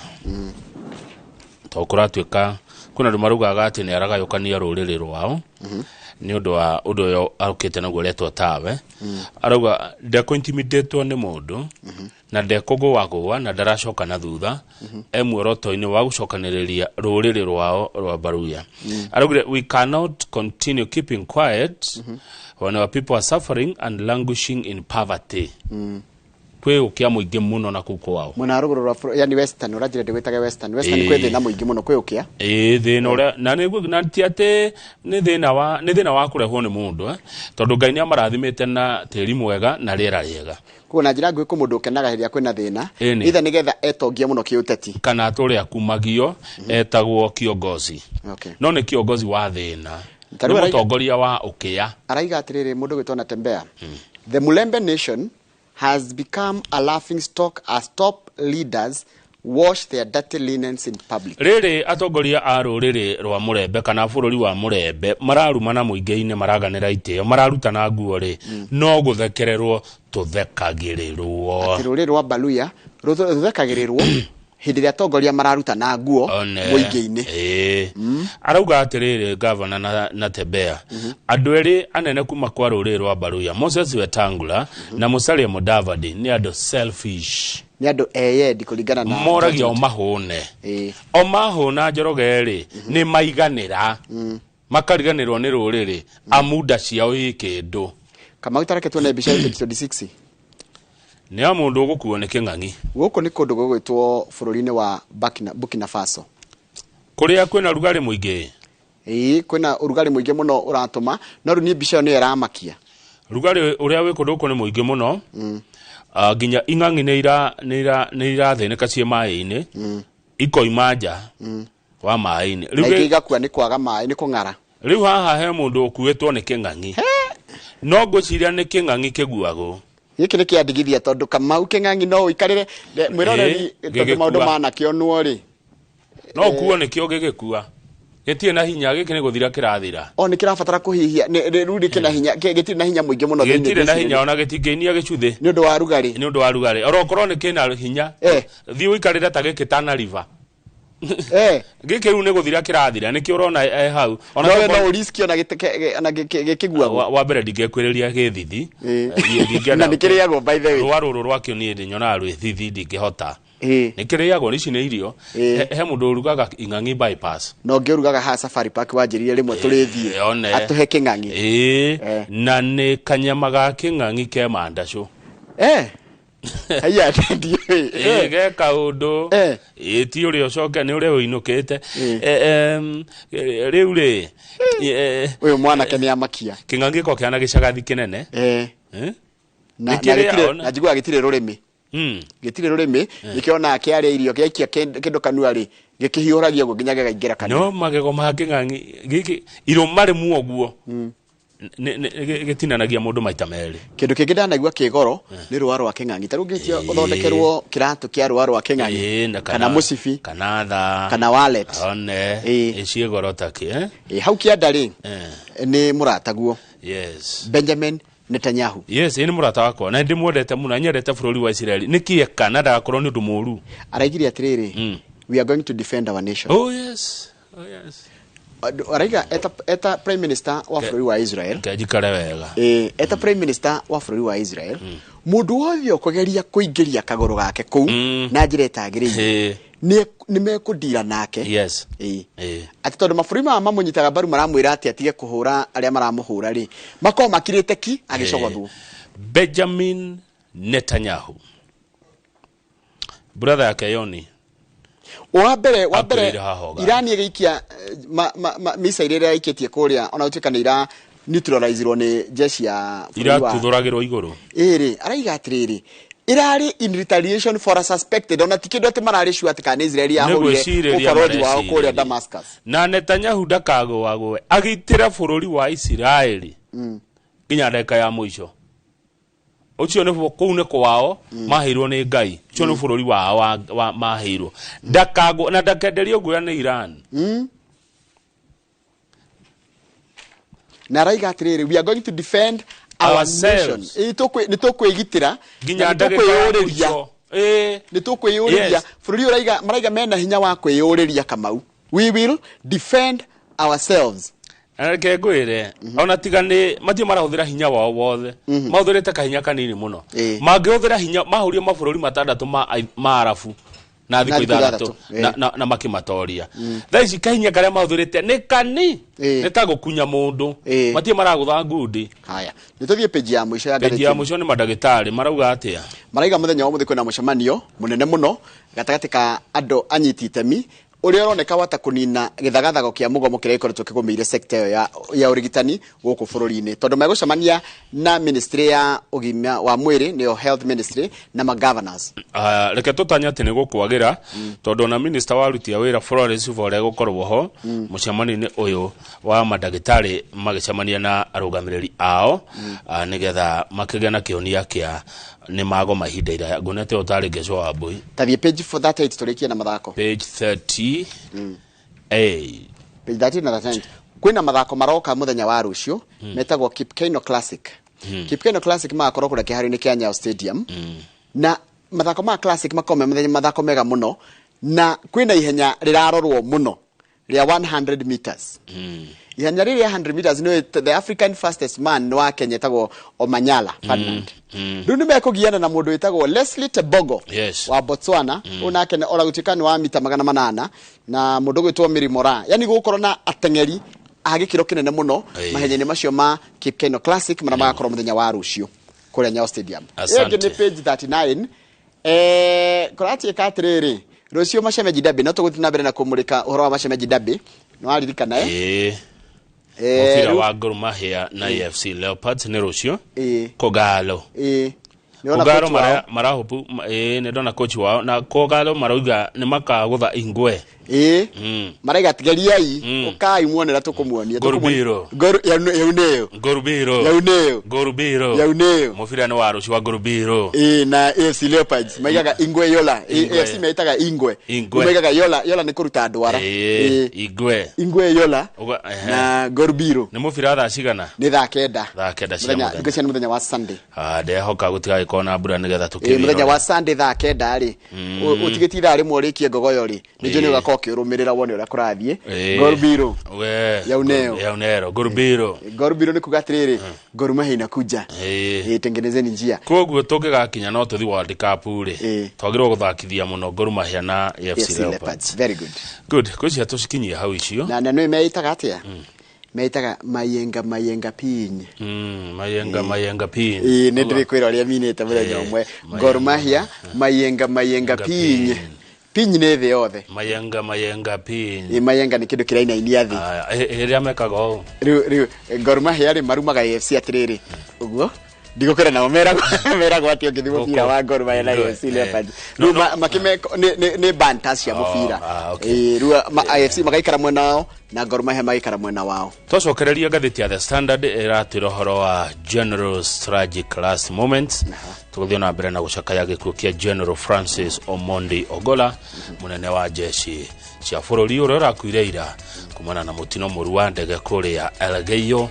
to kuratuika kuna ndu marugaga ati ni aragayukania ruriri rwao ni undu wa undu yo arukite na gweretwo tawe arauga ndeko intimidatwo ni mundu na ndekũgũagũa na ndaracoka na thutha muoroto-inĩ wa gũcokanĩrĩria rũrĩrĩ rwao rwa Baruya. Araugire, we cannot continue keeping quiet when our people are suffering and languishing in poverty. Kwe ukia muingi muno na kukwao muna ruguru yani western urajire ndegwetaga western kwe thina muingi muno kwe ukia thina ura na na tiate ni thina wa kurehwo ni mundu tondu Ngai ni amarathimite na tiri mwega na riera riega kuna njira ngwe ku mundu kenaga hiria kwina thina ithe nigetha etongia muno kiuteti kana aturi akumagio etagwo kiongozi no ni kiongozi wa thina ni mutongoria wa ukia araiga atiriri mundu gwitona Tembea the Mulembe nation has become a laughing stock as top leaders wash their dirty linens in public. Rere atongoria a ruriri rwa Murembe kana bururi wa Murembe mararumana muingi-ini maraganira itio mararutana nguo ri no guthekererwo tuthekagirirwo ruriri rwa Baluya ruthekagirirwo hindi ria atongoria mararutana nguo muingi-ini arauga atiriri governor na Tembea andu eri anene kuma kwa ruriri rwa Baluya Moses Wetangula na Musalia Mudavadi ni andu selfish ni andu eyedi kuringana na moragia o mahune o mahuna Njoroge ni maiganira makariganirwo ni ruriri amuda ciao ikindu kama utareke tuone bisha 26 ni amundu gukuo ni king'ang'i guku ni kundu gugwitwo bururi-ini wa Burkina Faso kuria kwina rugari muingi kwina urugari muingi muno uratuma no ni bisha ni eramakia rugari uria wi kundu ku ni muingi muno ginya ing'ang'i ni iratheneka cie mai-ini ikoimanja wa mai-ini riu igakua ni kwaga mai ni kung'ara riu haha he mundu ukuitwo ni king'ang'i no ngwiciria ni king'ang'i kiguago giki ni kiandigithia tondu Kamau king'ang'i no ikarire mwiroreri tondu maundu mana kionwo ri no kuo ni kio gigikua gitie na hinya giki ni guthira kirathira o ni kirabatara kuhihia rudi kina hinya gitire na hinya muingi muno gitire na hinya ona gitingeinia gicuthi ni undu wa rugari orokorwo ni kina hinya thiu ikarire ta giki Tana River giki ru ni guthira kirathira ni kio urona hau ona no risk ona gikiguago wa mbere ndingekwiriria githithi na nikiriago by the way rwaruru rwakio ni ndinyona rwithithi ndingihota nikiriago nici ni irio he mundu urugaga ing'ang'i bypass no ngiurugaga ha Safari Park wanjirire rimwe turithie atuhe king'ang'i na ni kanyama ga king'ang'i ke mandacu haya ndio ge kaundu ti uri ucoke ni uri uinukite riu ri uyu mwana ke ni amakia king'ang'i ko kiana gicagathi kinene na njigua gitire rurimi gitire rurimi nikiona akiaria irio giakia kindu kanua ri gikihiuragia go nginya gaingira kanua no magego ma king'ang'i giki iro mari muoguo gitinanagia mundu maita meri kindu kingi ndanagua kigoro ni rwa rwa king'ang'i taru ngitio uthondekerwo kiratu kia rwa rwa king'ang'i kana musibi kana tha kana wallet one icie goro taki hau kia ndari ni murataguo yes Benjamin Netanyahu yes ni murata wakwa na ndimwendete muno nyendete bururi wa Israeli nikieka na ndakorwo ni undu muru araigire atiriri we are going to defend our nation oh yes araiga eta prime minister wa bururi wa Israel kajikare wega eta prime minister wa bururi wa Israel mundu wothe kugeria kuingiria kagoro gake ku na njira itagiriire ni mekudira nake yes ati tondu maburi mamunyitaga baru maramwira ati atige kuhura aria maramuhura ri mako makirite ki agicogothwo Benjamin Netanyahu brother yake Yoni wa mbere Irani igikia misa iria ikitie kuria ona utika ni ira neutralizirwo ni jeshi ya ira tuthuragirwo iguru araiga atiriri irari in retaliation for a suspected ona tikindo ati marari shu ati kana Israeli ya hurire ufarodi wao kuria Damascus na Netanyahu ndakagwagwe agitira bururi wa Israeli nginya ndeka ya muico ucio ne kou ne kwao mahirwo ni Ngai ucio ne bururi wa mahirwo ndakagwo na ndakenderio guya ni Iran na raiga atiriri we are going to defend our nation nitukwigitira nginya ndagikuyuriria nitukwiyuriria bururi uraiga maraiga mena hinya wa kwiyuriria Kamau we will defend ourselves Anake ngwire ona tigane mathi marahuthira hinya wao wothe mahuthirite kahinya kanini muno mangihuthira hinya mahurio mabururi matandatu ma arafu na thiku ithathatu na makimatoria thaici kahinya karia mahuthirite ni kani ni ta gukunya mundu mathi maragutha ngundi. Haya nituthie page ya mwisho ya gatheti. Page ya mwisho ni madagitari marauga atia maraiga muthenya wa muthi kwina mucemanio munene muno gatagati ka andu anyiti itemi uria uroneka wata kunina githagathago kia mugomo kiria ikoretwo kigumiire sector ya urigitani guku bururi-ini tondu megucemania na ministry ya ugima wa mwiri niyo health ministry na ma governors. Reke tutanya ati ni gukwagira tondu na minister wa ruti ya wira Florence Vore gukorwo ho mucemani-ini uyu wa madagitari magicemania na arugamiriri ao nigetha makigena kionia kia ni mago mahinda ira ngunete utari ngeco wa mbui tathie page 38 turikia na mathako page 30 page 30 na 30 kwina mathako maroka muthenya wa rucio metagwo Kipkeino Classic. Kipkeino Classic makorwo kuria kihari-ini kia Nyayo Stadium na mathako ma classic makome muthenya mathako mega muno na kwina ihenya rirarorwo muno ria 100 meters. Ihenya riri 100 meters no the African fastest man wa Kenya tagwo Omanyala Ferdinand. Ndu mekugiana na mundu witagwo Leslie Tebogo wa Botswana unake ora gutikani wa mita 800 na mundu gwitwo Miri Mora. Yani gukorwo na atengeri agikiro kinene muno mahenya-ini macio ma Kipkeino Classic magakorwo muthenya wa rucio kuria Nyayo Stadium. Ege ni page 39 kurati katiriri rucio Mashemeji Derby no tugutina mbere na kumurika uhoro wa Mashemeji Derby no aririkana mufira wa Gor Mahia na AFC Leopards ni rucio Kogalo Kogalo marahopu ne ndona coach wao na Kogalo marauga ni makagutha Ingwe maraiga tigeriai ukai muonera tukumuonia Gorubiro mufira ni wa rucio wa Gorubiro na AFC Leopards maigaga Ingwe Yola AFC meitaga Ingwe maigaga Yola ni kuruta ndwara Ingwe Yola na Gorubiro ni mufira thaa cigana ni thaa kenda muthenya wa Sunday ndehoka gutiga ikona mbura nigetha tukiri muthenya wa Sunday thaa kenda ri utigitira ri murikie ngogoyo ri nijo ni ugako kiurumirira wone ura kurathie Gorubiro yaunero Gorubiro ni kugatiriri Gor Mahia inakuja tengenezeni njia koguo tungigakinya no tuthi World Cup ri twagirwo guthakithia muno Gor Mahia na AFC Leopards. Very good kucia tucikinyie hau icio na no meitaga atia meitaga mayenga pinyi mayenga pinyi ni ndirikwira ria minite muthenya umwe Gor Mahia mayenga pinyi pinyi ne the yothe mayenga pinyi mayenga ni kindu kiraina inia thi iria mekaga o riu Gor Mahia ri marumaga AFC atiriri uguo ndigukira na mera gwati ngithi mufira wa Gor Mahia na AFC Leopards riu makime ni bantas ya mufira riu AFC magaikara mwena wao na Gor Mahia magaikara mwena wao. Twacokereria gatheti ya The Standard iratira horo wa General Tragic Last Moments tuguthio na mbere na gucakaya gikuo kia General Francis Omondi Ogola munene wa jeshi cia bururi uria urakuire ira kumana na mutino muru wa ndege kuria Elgeyo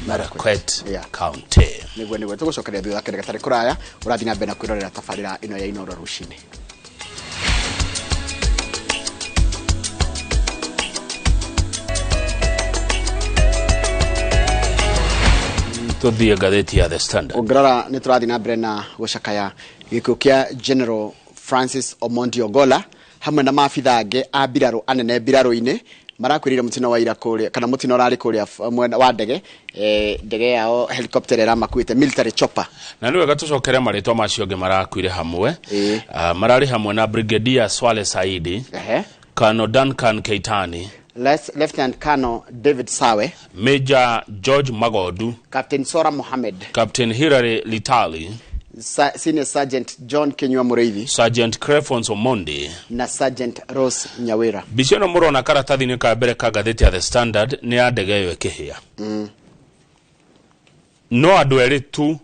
Marakwet County. Nigwe tugucokereria thutha kende gatari kuraya urathina mbere na kwirorera tabarira ino ya Inoro rucini. Tuthie gatheti ya The Standard. Ograra ni turathina mbere na gucakaya gikuo kia General Francis Omondi Ogola hamwe na maabitha ange a mbiraro anene mbiraro-ini marakwirire mutino wa ira kuria kana mutino rari kuria mwena wa ndege ndege yao helicopter era makuite military chopper na niwe gatucokere maritwa macio nge marakwire hamwe marari hamwe na Brigadier Swale Saidi Colonel Duncan Keitani Lieutenant Colonel David Sawe Major George Magodu Captain Sora Mohammed Captain Hilary Litali Senior Sergeant John Kenywa Mureithi Sergeant Crefons Omondi na Sergeant Rose Nyawira. Bishano murona karatathi-ini ka mbere ka gatheti ya The Standard ni ya ndege yo ikihia no andu eri tu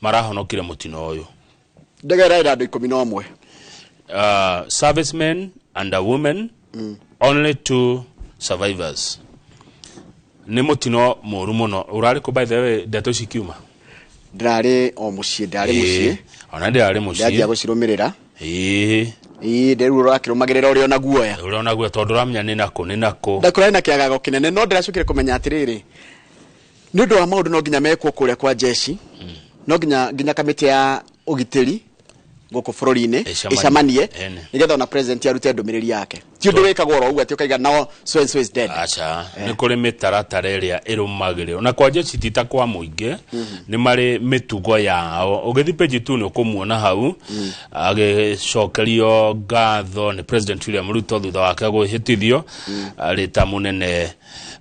marahonokire mutino uyu ndege raida andu 11 servicemen and a woman only 2 survivors ni mutino muru muno urari ku by the way ndeto cikiuma ndrare o mucie mucie ona ndrare mucie ndia gucirumirira nderu urakirumagirira uri ona guoya tondu ramenya ni nako ndakura ina kiagago kinene no ndiracukire kumenya atiriri nĩ ũndũ wa maũndũ no nginya mekwo kũrĩa kwa jeshi no nginya kamĩtĩ ya ũgitĩri gũkũ bũrũri-inĩ icamanie nĩgetha ona president arute ndũmĩrĩri yake ti ũndũ wĩkagwo oro ũguo atĩ ũkaiga no so and so is dead. Acha nĩ kũrĩ mĩtaratara ĩrĩa ĩrũmagĩrĩrwo na kwa jeshi ti ta kwa mũingĩ nĩ marĩ mĩtugo yao. Ũgĩthiĩ page 2 nĩ ũkũmuona hau agĩcokerio ngatho nĩ president William Ruto thutha wake gwĩhĩtithio arĩ ta mũnene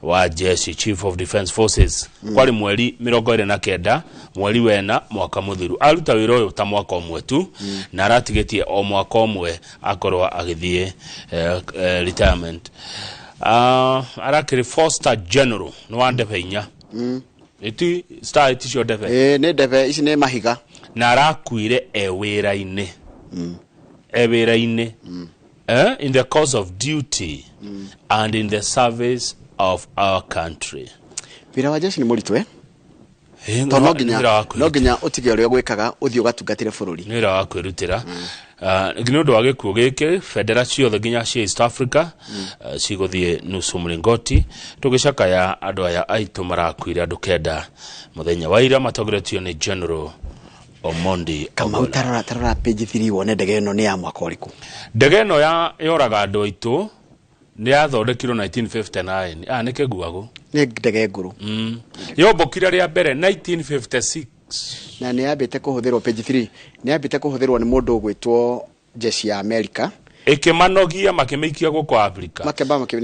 wa jeshi Chief of Defence Forces kwari mweri 29 mweri wena mwaka mũthiru. Aruta wĩra ũyũ ta mwaka ũmwe tu na aratigetie o mwaka ũmwe akorwo agĩthiĩ retirement. Arakĩrĩ 4 star general no wa ndebe 4 iti star iti cio ndebe nĩ ndebe ici nĩ mahiga na arakuire wĩra-inĩ wĩra-inĩ in the course of duty and in the service of our country. Wĩra wa jeshi nĩ mũritũ no nginya ũtige ũrĩa gwĩkaga ũthiĩ ũgatungatĩre bũrũri. Nĩ wĩra wa kwĩrutĩra nĩ ũndũ wa gĩkuũ gĩkĩ federa ciothe nginya cia East Africa cigũthiĩ nusu mlingoti tũgĩcakaya andũ aya aitũ marakuire andũ 9 mũthenya wa ira matongoretio nĩ General Omondi. Kama utarora page 3 wone ndege ĩno nĩ ya mwaka ũrĩkũ? Ndege ĩno yoraga andũ aitũ nĩ yathondekirwo 1959 nĩ kĩguago nĩ ndege ngũrũ yombũkire rĩa mbere 1956 na nĩ yambĩte kũhũthĩrwo page 3 nĩ yambĩte kũhũthĩrwo nĩ mũndũ ũgwĩtwo jeshi ya America ĩkĩmanogia makĩmĩikia gũkũ Africa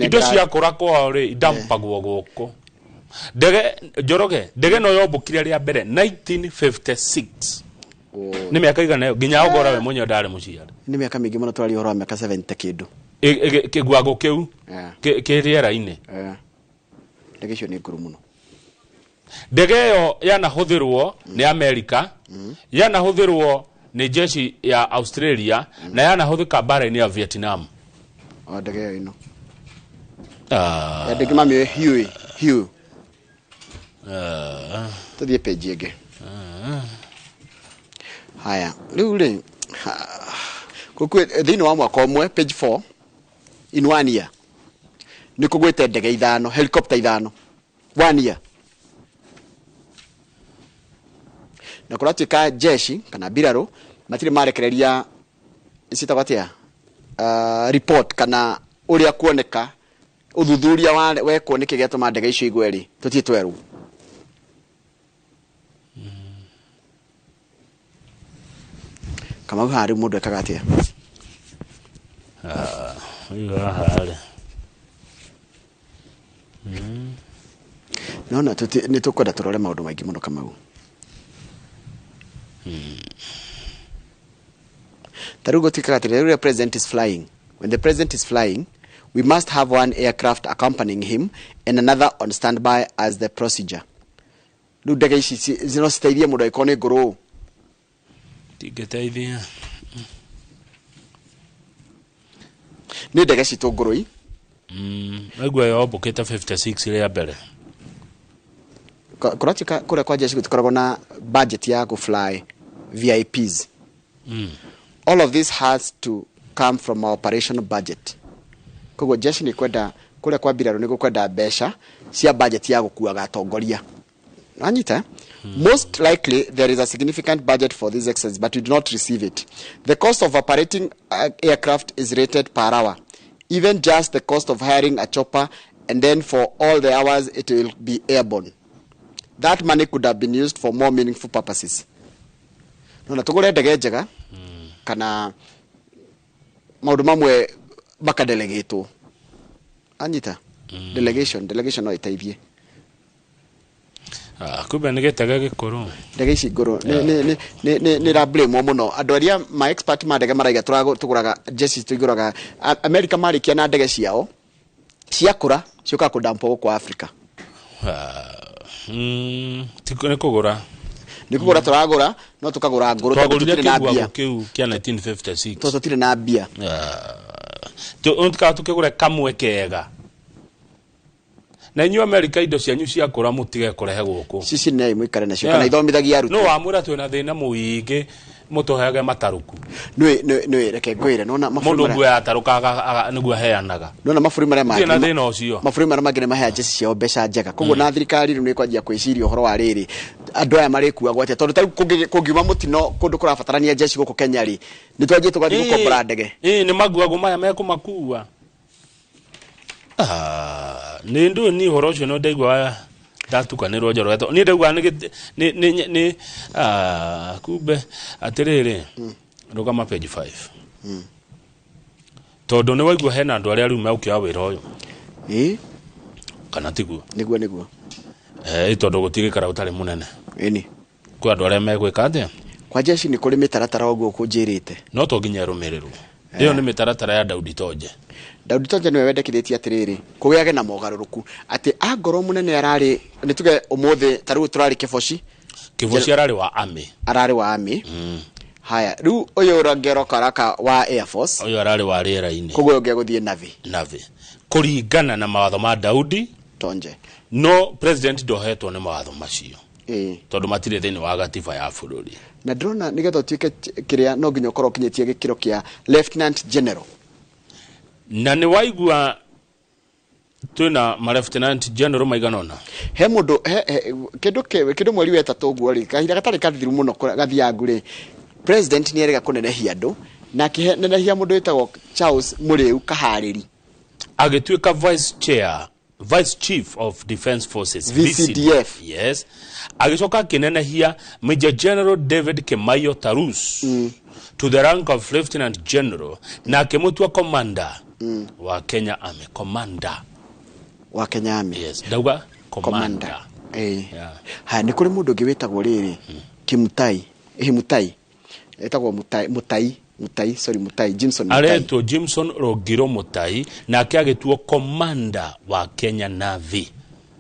indo cia kũra kwao rĩ idampagwo gũkũ ndege Njoroge ndege no yombũkire rĩa mbere 1956 nĩ mĩaka igana yo nginya Ogora we mwenye ndarĩ mũciari nĩ mĩaka mĩingĩ mũno twari ũhoro wa mĩaka 70 kĩndũ kĩguago kĩu kĩrĩera-inĩ ndege icio nĩ ngũrũ mũno. Ndege ĩyo yanahũthĩrwo nĩ America yanahũthĩrwo nĩ jeshi ya Australia na yanahũthĩka mbara-inĩ ya Vietnam. Ndege ĩno ndege mami Hugh tũthiĩ page ĩngĩ. Haya rĩu rĩ thĩinĩ wa mwaka ũmwe page 4 in 1 year nĩ kũgwĩte ndege 5 helicopter 5 1 year na kũratuĩka jeshi kana biraro matirĩ marekereria icitagwatia report kana ũrĩa kuoneka ũthuthuria wekwo nĩ kĩgĩa tũma ndege icio igwe rĩ tũtiĩ twerũ. Kama harĩ mũndũ ekaga atĩa harĩ no nĩ tũkwenda tũrore maũndũ maingĩ mũno Kamau. Tarĩu gũtuĩkaga atĩ rĩrĩa president is flying, when the president is flying we must have one aircraft accompanying him and another on standby as the procedure. Rĩu ndege ici no citeithie mũndũ agĩkorwo nĩ ngũrũ tingĩteithia nĩ ndege citũ ngũrũ naigua yombũkĩte 56 rĩa mbere kũratuĩka kũrĩa kwa jeshi gũtikoragwo na budget ya gũfly VIPs. All of this has to come from our operational budget. Koguo jeshi nĩ kwenda kũrĩa kwa mbirarũ nĩ gũkwenda mbeca cia budget ya gũkuaga atongoria. Anyita most likely there is a significant budget for this exercise but we do not receive it. The cost of operating aircraft is rated per hour. Even just the cost of hiring a chopper and then for all the hours it will be airborne. That money could have been used for more meaningful purposes. Nona tugure ndege njega kana maundu mamwe bakadelegatwo. Anyita delegation no iteithie. Kumbe nĩ gĩtege gĩkũrũ ndege ici ngũrũ nĩ ra blame mũno andũ arĩa ma expert ma ndege maraiga tũgũraga jeshi tũigũraga America marĩkia na ndege ciao ciakũra cioka kũdampo gũkũ Africa. Nĩ kũgũra tũragũra no tũkagũra ngũrũ tũtirĩ na mbia kĩu kĩa 1956 tũtirĩ na mbia tũkagũra kamwe kega na inyu America indo cianyu ciakũra mũtige kũrehe gũkũ cici nĩ mũikare nacio kana ithomithagia aruti no wamwĩra twĩna thĩna mũingĩ mutohege mataruku nwe reke ngwire nona mundu ngwe ataruka niguo heanaga nona maburi maria mangĩ na thina ucio maburi maria mangĩ mahea jeshi ciao mbeca njega koguo na thirikari riu nĩ kwanjia kwĩciria ũhoro wa rĩrĩ andũ aya marĩkuagwo atĩa tondũ tarĩu kũngiuma mũtino kũndũ kũrabatarania jeshi gũkũ Kenya rĩ nĩ twanjie tũgathiĩ gũkombora ndege nĩ maguago maya mekũmakua nĩ ndu ni ũhoro ũcio no ndaigua ndatukanĩrwo njoro eto ni ndaigua ni kumbe atĩrĩrĩ rũgama page 5 tondũ nĩ waigua hena andũ arĩa rĩu meũkĩa wĩra ũyũ kana tiguo nĩguo tondũ gũtigĩkara ũtarĩ mũnene ĩni kwa andũ arĩa megwĩka atĩa kwa jeshi nĩ kũrĩ mĩtaratara ũguo kũnjĩrĩte no to nginya rũmĩrĩrwo ĩyo nĩ mĩtaratara ya Daudi Tonje nĩwe wendekithĩtie atĩrĩrĩ kũgĩage na mogarũrũku atĩ angorwo mũnene ararĩ nĩ tuge ũmũthĩ tarĩu tũrarĩ Kĩboci ararĩ wa army haya rĩu ũyũ ũrangero karaka wa Air Force ũyũ ararĩ wa rĩera-inĩ koguo ũngĩgũthiĩ navy kũringana na mawatho ma Daudi Tonje no president ndohetwo nĩ mawatho macio tondũ matirĩ thĩinĩ wa gatiba ya bũrũri na ndĩrona nĩgetha ũtuĩke kĩrĩa no nginya ũkorwo ũkinyĩtie gĩkĩro kĩa lieutenant general na nĩ waigua twĩna ma lieutenant general maiganona he mũndũ kĩndũ mweri wa ĩtatũ ũguo rĩ kahinda gatarĩ kathiru mũno gathiangu rĩ president nĩ erega kũnenehia andũ na akĩnenehia mũndũ wĩtagwo Charles Mũrĩu Kaharĩri agĩtuĩka vice chief of defense forces VCDF yes agĩcoka akĩnenehia Major General David Kemayo Tarus to the rank of lieutenant general na akĩmũtua commander wa Kenya Army wa Kenya Army yes dauga commander ha nĩ kũrĩ mũndũ ũngĩ wĩtagwo rĩrĩ Mutai etagwo Mutai Jimson aretwo Jimson Rogiro Mutai na akĩagĩtuo commander wa Kenya Navy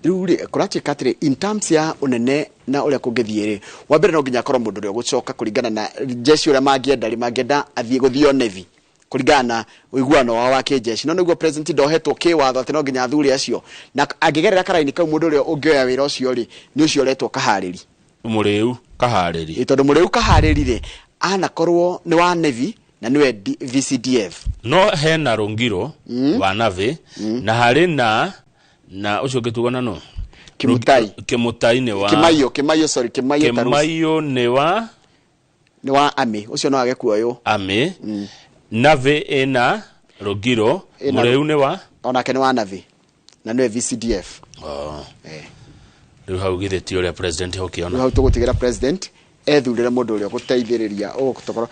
rĩu rĩ kũratuĩka atĩrĩ in terms ya ũnene na ũrĩa kũngĩthiĩ rĩ wa mbere no nginya akorwo mũndũ ũrĩa gũcoka kũringana na jeshi ũrĩa mangĩenda athiĩ gũthio navy kũringana na ũiguano wao wa kĩjeshi no nĩguo president ndohetwo kĩwatho atĩ no nginya athuri acio na angĩgerera karaini kau mũndũ ũrĩa ũngĩoya wĩra ũcio rĩ nĩ ũcio ũretwo Kaharĩri Mũrĩu Kaharĩri tondũ Mũrĩu Kaharĩri rĩ anakorwo nĩ wa navy na nĩwe VCDF no hena Rongiro wa navy na harĩ na ũcio ũngĩtugana no Kĩmutai nĩ wa Kĩmayo nĩ wa army ũcio no age kuoywo army navy ena Rogiro Mũrĩu nĩ wa onake nĩ wa navy na nĩwe VCDF rĩu hau githĩti ũrĩa president ũkĩona hau tũgũtigĩra president ethurĩre mũndũ ũrĩa gũteithĩrĩria ũgũtokora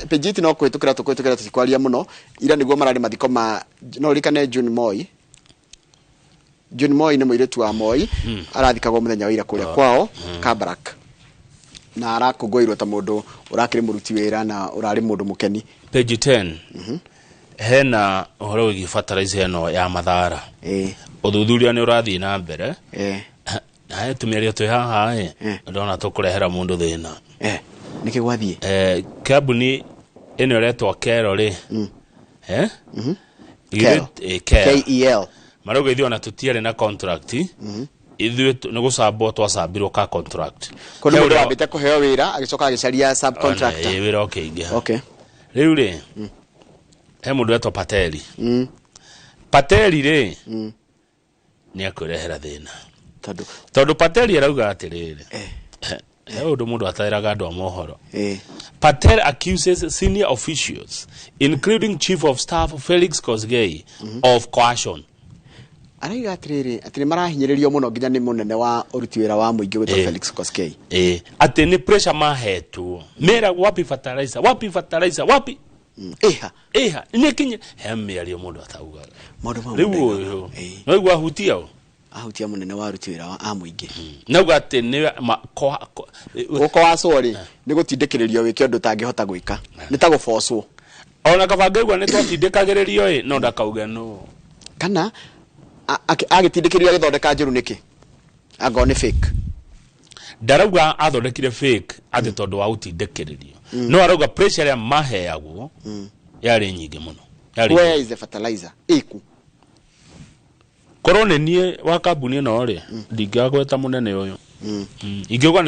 page no kwĩtũkĩra tũtikwaria mũno ira nĩguo mararĩ mathiko ma no rikane John Moi nĩ mũirĩtu wa Moi arathikagwo mũthenya wa ira kũrĩa kwao Kabarak na arakũngũĩrwo ta mũndũ ũrakĩrĩ mũruti wĩra na ũrarĩ mũndũ mũkeni page 10 hena ũhoro wĩgiĩ fertilizer ĩno ya Mathara ũthuthuria nĩ ũrathiĩ na mbere tumĩario twĩ haha ndona tũkũrehera mũndũ thĩna nĩkĩ gwathiĩ kambuni ĩno ĩretwo Kero rĩ KEL marauga ithuĩ ona tũtiarĩ na contract ithuĩ nĩ gũcambwo twacambirwo ka contract kũndũ mũndũ wambĩte kũheo wĩra agĩcoka agĩcaria subcontractor wĩra ũkĩingĩha rĩu rĩ he mũndũ wetwo Pateli rĩ nĩ akwĩrehera thĩna tondũ Pateli arauga atĩrĩrĩ he ũndũ mũndũ ataĩraga andũ a mohoro Patel accuses senior officials including Chief of Staff Felix Kosgei of coercion araiga atĩrĩrĩ atĩ nĩ marahinyĩrĩrio mũno nginya nĩ mũnene wa ũruti wĩra wa mũingĩ wĩtwo Felix Kosgei atĩ nĩ pressure mahetwo mera wapi fertilizer wapi eha nĩkinye he mĩario mũndũ ataugaga rĩu ũyũ no igua ahutia mũnene wa ũruti wĩra wa mũingĩ nauga atĩ nĩ gũkowacwo rĩ nĩ gũtindĩkĩrĩrio wĩke ũndũ ũtangĩhota gwĩka nĩ ta gũbocwo ona kabanga igua nĩ twatindĩkagĩrĩrio no ndakauga no kana agĩtindĩkĩrĩrio agĩthondeka njũru nĩkĩ angoo nĩ fake ndarauga athondekire fake atĩ tondũ wa gũtindĩkĩrĩrio no arauga pressure ya maheagwo yarĩ nyingĩ mũno where is the fertilizer iku korwo nĩ niĩ wa kambuni ĩno rĩ ndingĩagweta mũnene ũyũ ingĩuga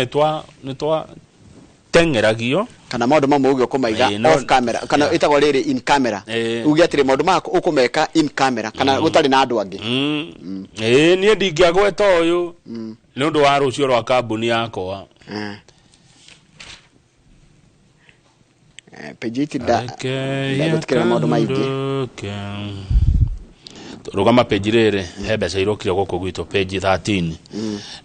nĩ twa teng'eragio kana maundu mamwe uge kumaiga off camera kana itago riri in camera uge atire maundu mako ukumeka in camera kana gutari na andu angi nie ndingiagweta uyu ni undu wa rucio rwa kambuni yakwa pejiti da gutikira maundu maingi rugama page riri he mbeca irokire guku gwito page 13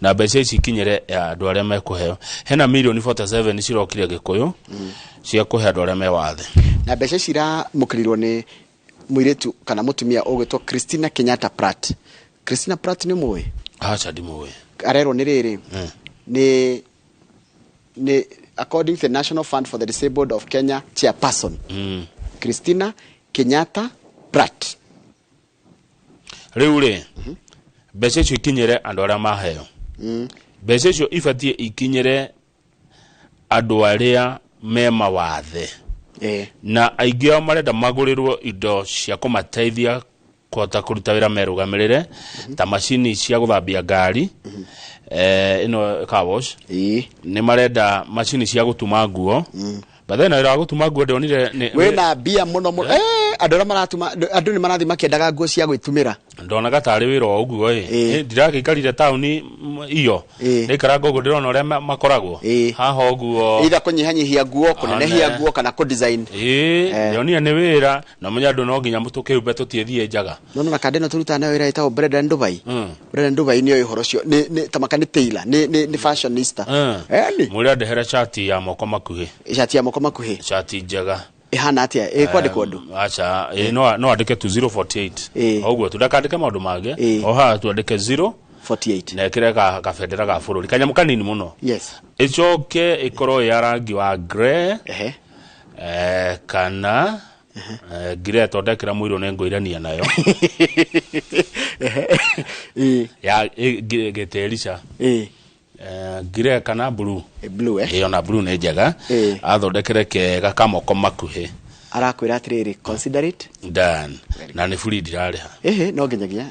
na mbeca ici kinyere andu aria mekuheo hena million 47 cirokire Gikuyu cia kuhe andu aria me wathe na mbeca cira mukirirwo ni muiretu kana mutumia ugwitwo Christina Kenyatta Pratt. Christina Pratt ni muwe acha ndi muwe arero ni riri ni according to the National Fund for the Disabled of Kenya chairperson Christina Kenyatta Pratt. Riure mbeca icio ikinyere andu aria maheo mbeca icio ibatie ikinyere andu aria me mawathe na aingi ao marenda magurirwo indo cia kumateithia kuhota kuruta wira merugamirire ta macini cia guthambia ngari ino car wash ni marenda macini cia gutuma nguo bathena ira gutuma nguo ndonire we na bia muno andora maratuma andu ni marathi makiendaga nguo cia gwitumira ndona gatari wira wa uguo ndiragikarire tauni iyo nikara gogo ndirona uria makoragwo haha uguo ida kunyihanyihia nguo kunenehia nguo kana ku design ndonire ni wira na munya andu no nginya mutuke ube tutiethie njaga na kadeno turuta na wira ita Bread and Dubai Bread and Dubai niyo ihoro cio ni tamakani tailor ni fashionista muri ndehera chati ya moko makuhi chati ya moko makuhi chati njega ihana atia kwandikwo ndu acha no andike 2048 oguo tudakandika maundu mage oha tuandike 048 na kireka ka federa ga bururi kanyamu kanini muno yes icoke ikoro ya rangi wa grey kana grey tondekera mwiro nengoirania nayo ya geterisha grey kana blue blue iyo na blue ne njega athondekere kega kamoko makuhi arakwira atiriri consider it done na ni free dirariha no nginyagia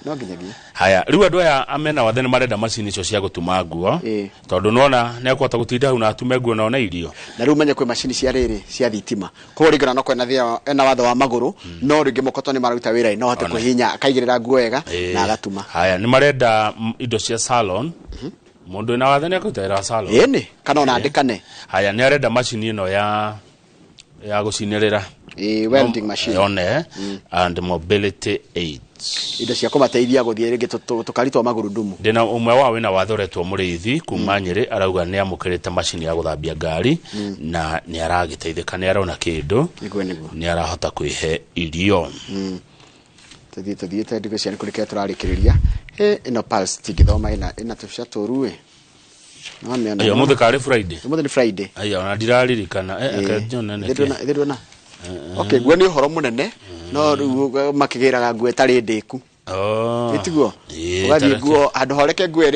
haya riu andu aya amena wathene marenda macini icio cia gutuma nguo tondu nona ne kwata gutinda hu na atume nguo na irio na riu menye kwe macini cia riri cia thitima ko ringana no kwena thia ena watho wa maguru no ringi mokoto ni maruta wira no hate kuhinya akaigirira nguo wega na agatuma haya ni marenda indo cia salon mundu na wathene akutera salon ni kana ona andikane haya ni arenda macini ino ya gucinirira welding machine one and mobility aids indo cia kumateithia guthie ringi tukaritwa magurudumu ndina umwe wao wina wathoretwo muriithi kuma Nyeri arauga ni amukirite macini ya guthambia ngari na ni aragiteithika ni arona kindu ni arahota kwihe irio tuthie ndiko cia kurikira turarikiriria ino pulse tigithoma ina tufsha turuwe ayo muthe kare Friday muthe ni Friday ayo na ndiraririkana akajona ne ndona okay gwe ni horo munene no makigiraga ngwe tari ndiku itiguo ugathi nguo andu horeke ngwe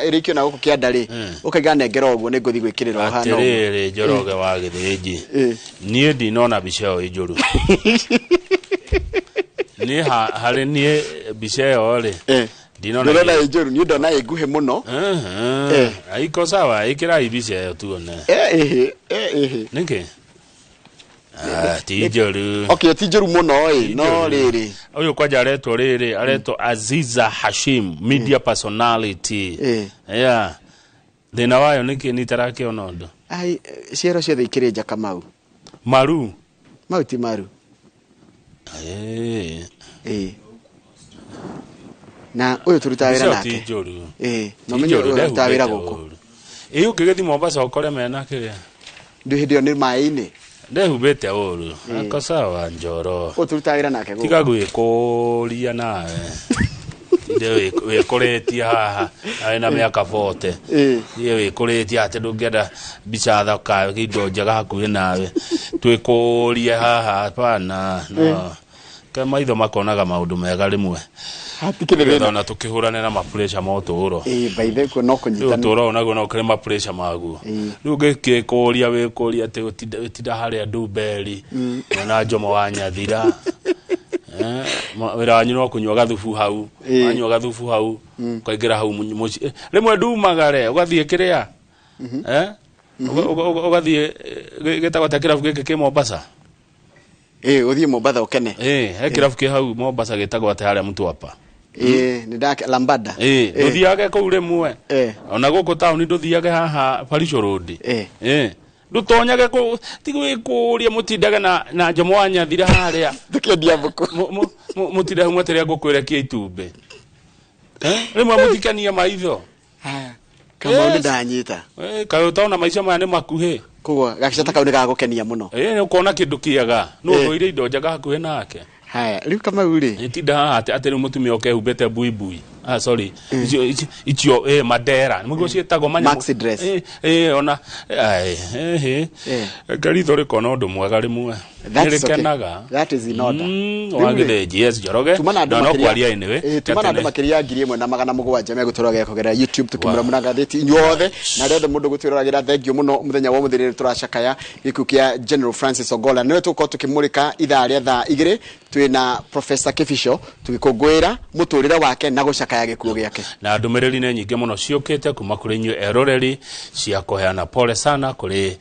irikio na guku kiandari ukaiga nengera uguo ni nguthi gwikirira hano atiriri njoroge wa githinji nie ndinona bica yo injuru ni hari nie bica yo ri ndinona injuru ni ndona iguhe muno aiko sawa ikira ibica yo tuone ninki tijoru okay tijoru muno no riri uyu kwaja areto Aziza Hashim media personality thina wayo niki nitarake onondo ai ciero ciothe ikirinja Kamau maru mauti maru na uyu turuta wira nake tijoru no menyo turuta wira guku iyo kigethi Mombasa ukore mena kiria ndu hindio ni mai-ini ndehubete uru ako sawa njoro ututagira nake go tiga gwikuria nawe ndewe wikuretia haha na miaka 40 ye wikuretia ate ndungenda bica thaka kindo njaga hakuhi nawe twikuria haha pana no kama itho makonaga maundu mega rimwe hatikirire na tukihurana na mapressure motoro by the way no kunyitana utoro nago no kire mapressure magu riu ngikikuria wikuria te utida haria nduberi na njomo wa nyathira wira wanyu no kunywa gathufu hau anywa gathufu hau kaingira hau rimwe ndumagare ugathie kiria ugathie gitagwa ta kirabu giki ki Mombasa uthie Mombasa ukene he kirabu ki hau Mombasa gitagwa ta haria Mtwapa ni dak Lambada nduthiage kuu rimwe ona guku town nduthiage haha Parisho Road ndutonyage ku tigwikuria mutindaga na njomo wa nyathira haria tukendia buku mutindaga mweterea ngukwirekia itumbe rimwe mutikania maitho kama uri ndanyita kayo utaona maisha maya ni makuhi kugwa gacita kau ni gagukenia muno ukona kindu kiaga no rwire indo njaga hakuhi nake haya riu kama uri itinda ati ni mutumia ukehumbete buibui sorry ichio madera mugo cietagwo maxi dress ona garitho rikona undu mwega rimwe nirikenaga that is in order wagithe yes joroge no kwaria inewe tumana andu makiria 1,700 meguturaga kugera YouTube tukimura munagatheti inyuothe na rendo mundu gutwiragira thengio muno muthenya wa muthirire turacakaya giku kia General Francis Ogolla niwe tuko tukimurika ithaa ria thaa 2 twina Professor Kifisho tugikungwira muturire wake na gucakaya gikuo giake na ndumiriri ne nyingi muno ciukite kuma kuri nyu eroreri cia kuheana pole sana kuri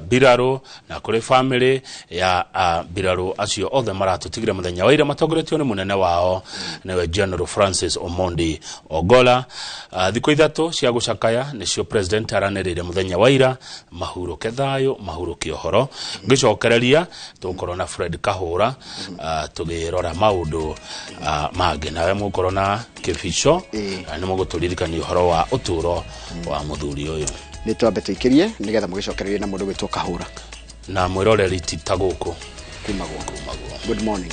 Biraro na kuri family ya Biraro acio othe maratutigire muthenya wa ira matongoretio ni munene wao newe General Francis Omondi Ogolla thiko ithatu cia gucakaya nicio president aranirire muthenya wa ira mahuruke thayo mahuruke ohoro ngicokereria tukorona Fred Kahura tugirora maundu mage nawe mukorona Kifisho ni muguturirikania uhoro wa uturo wa muthuri uyu ni twambe tuikirie nigetha mugicokereria na mundu gwitwo Kahura na mwiroreri titaguku kumagwo good morning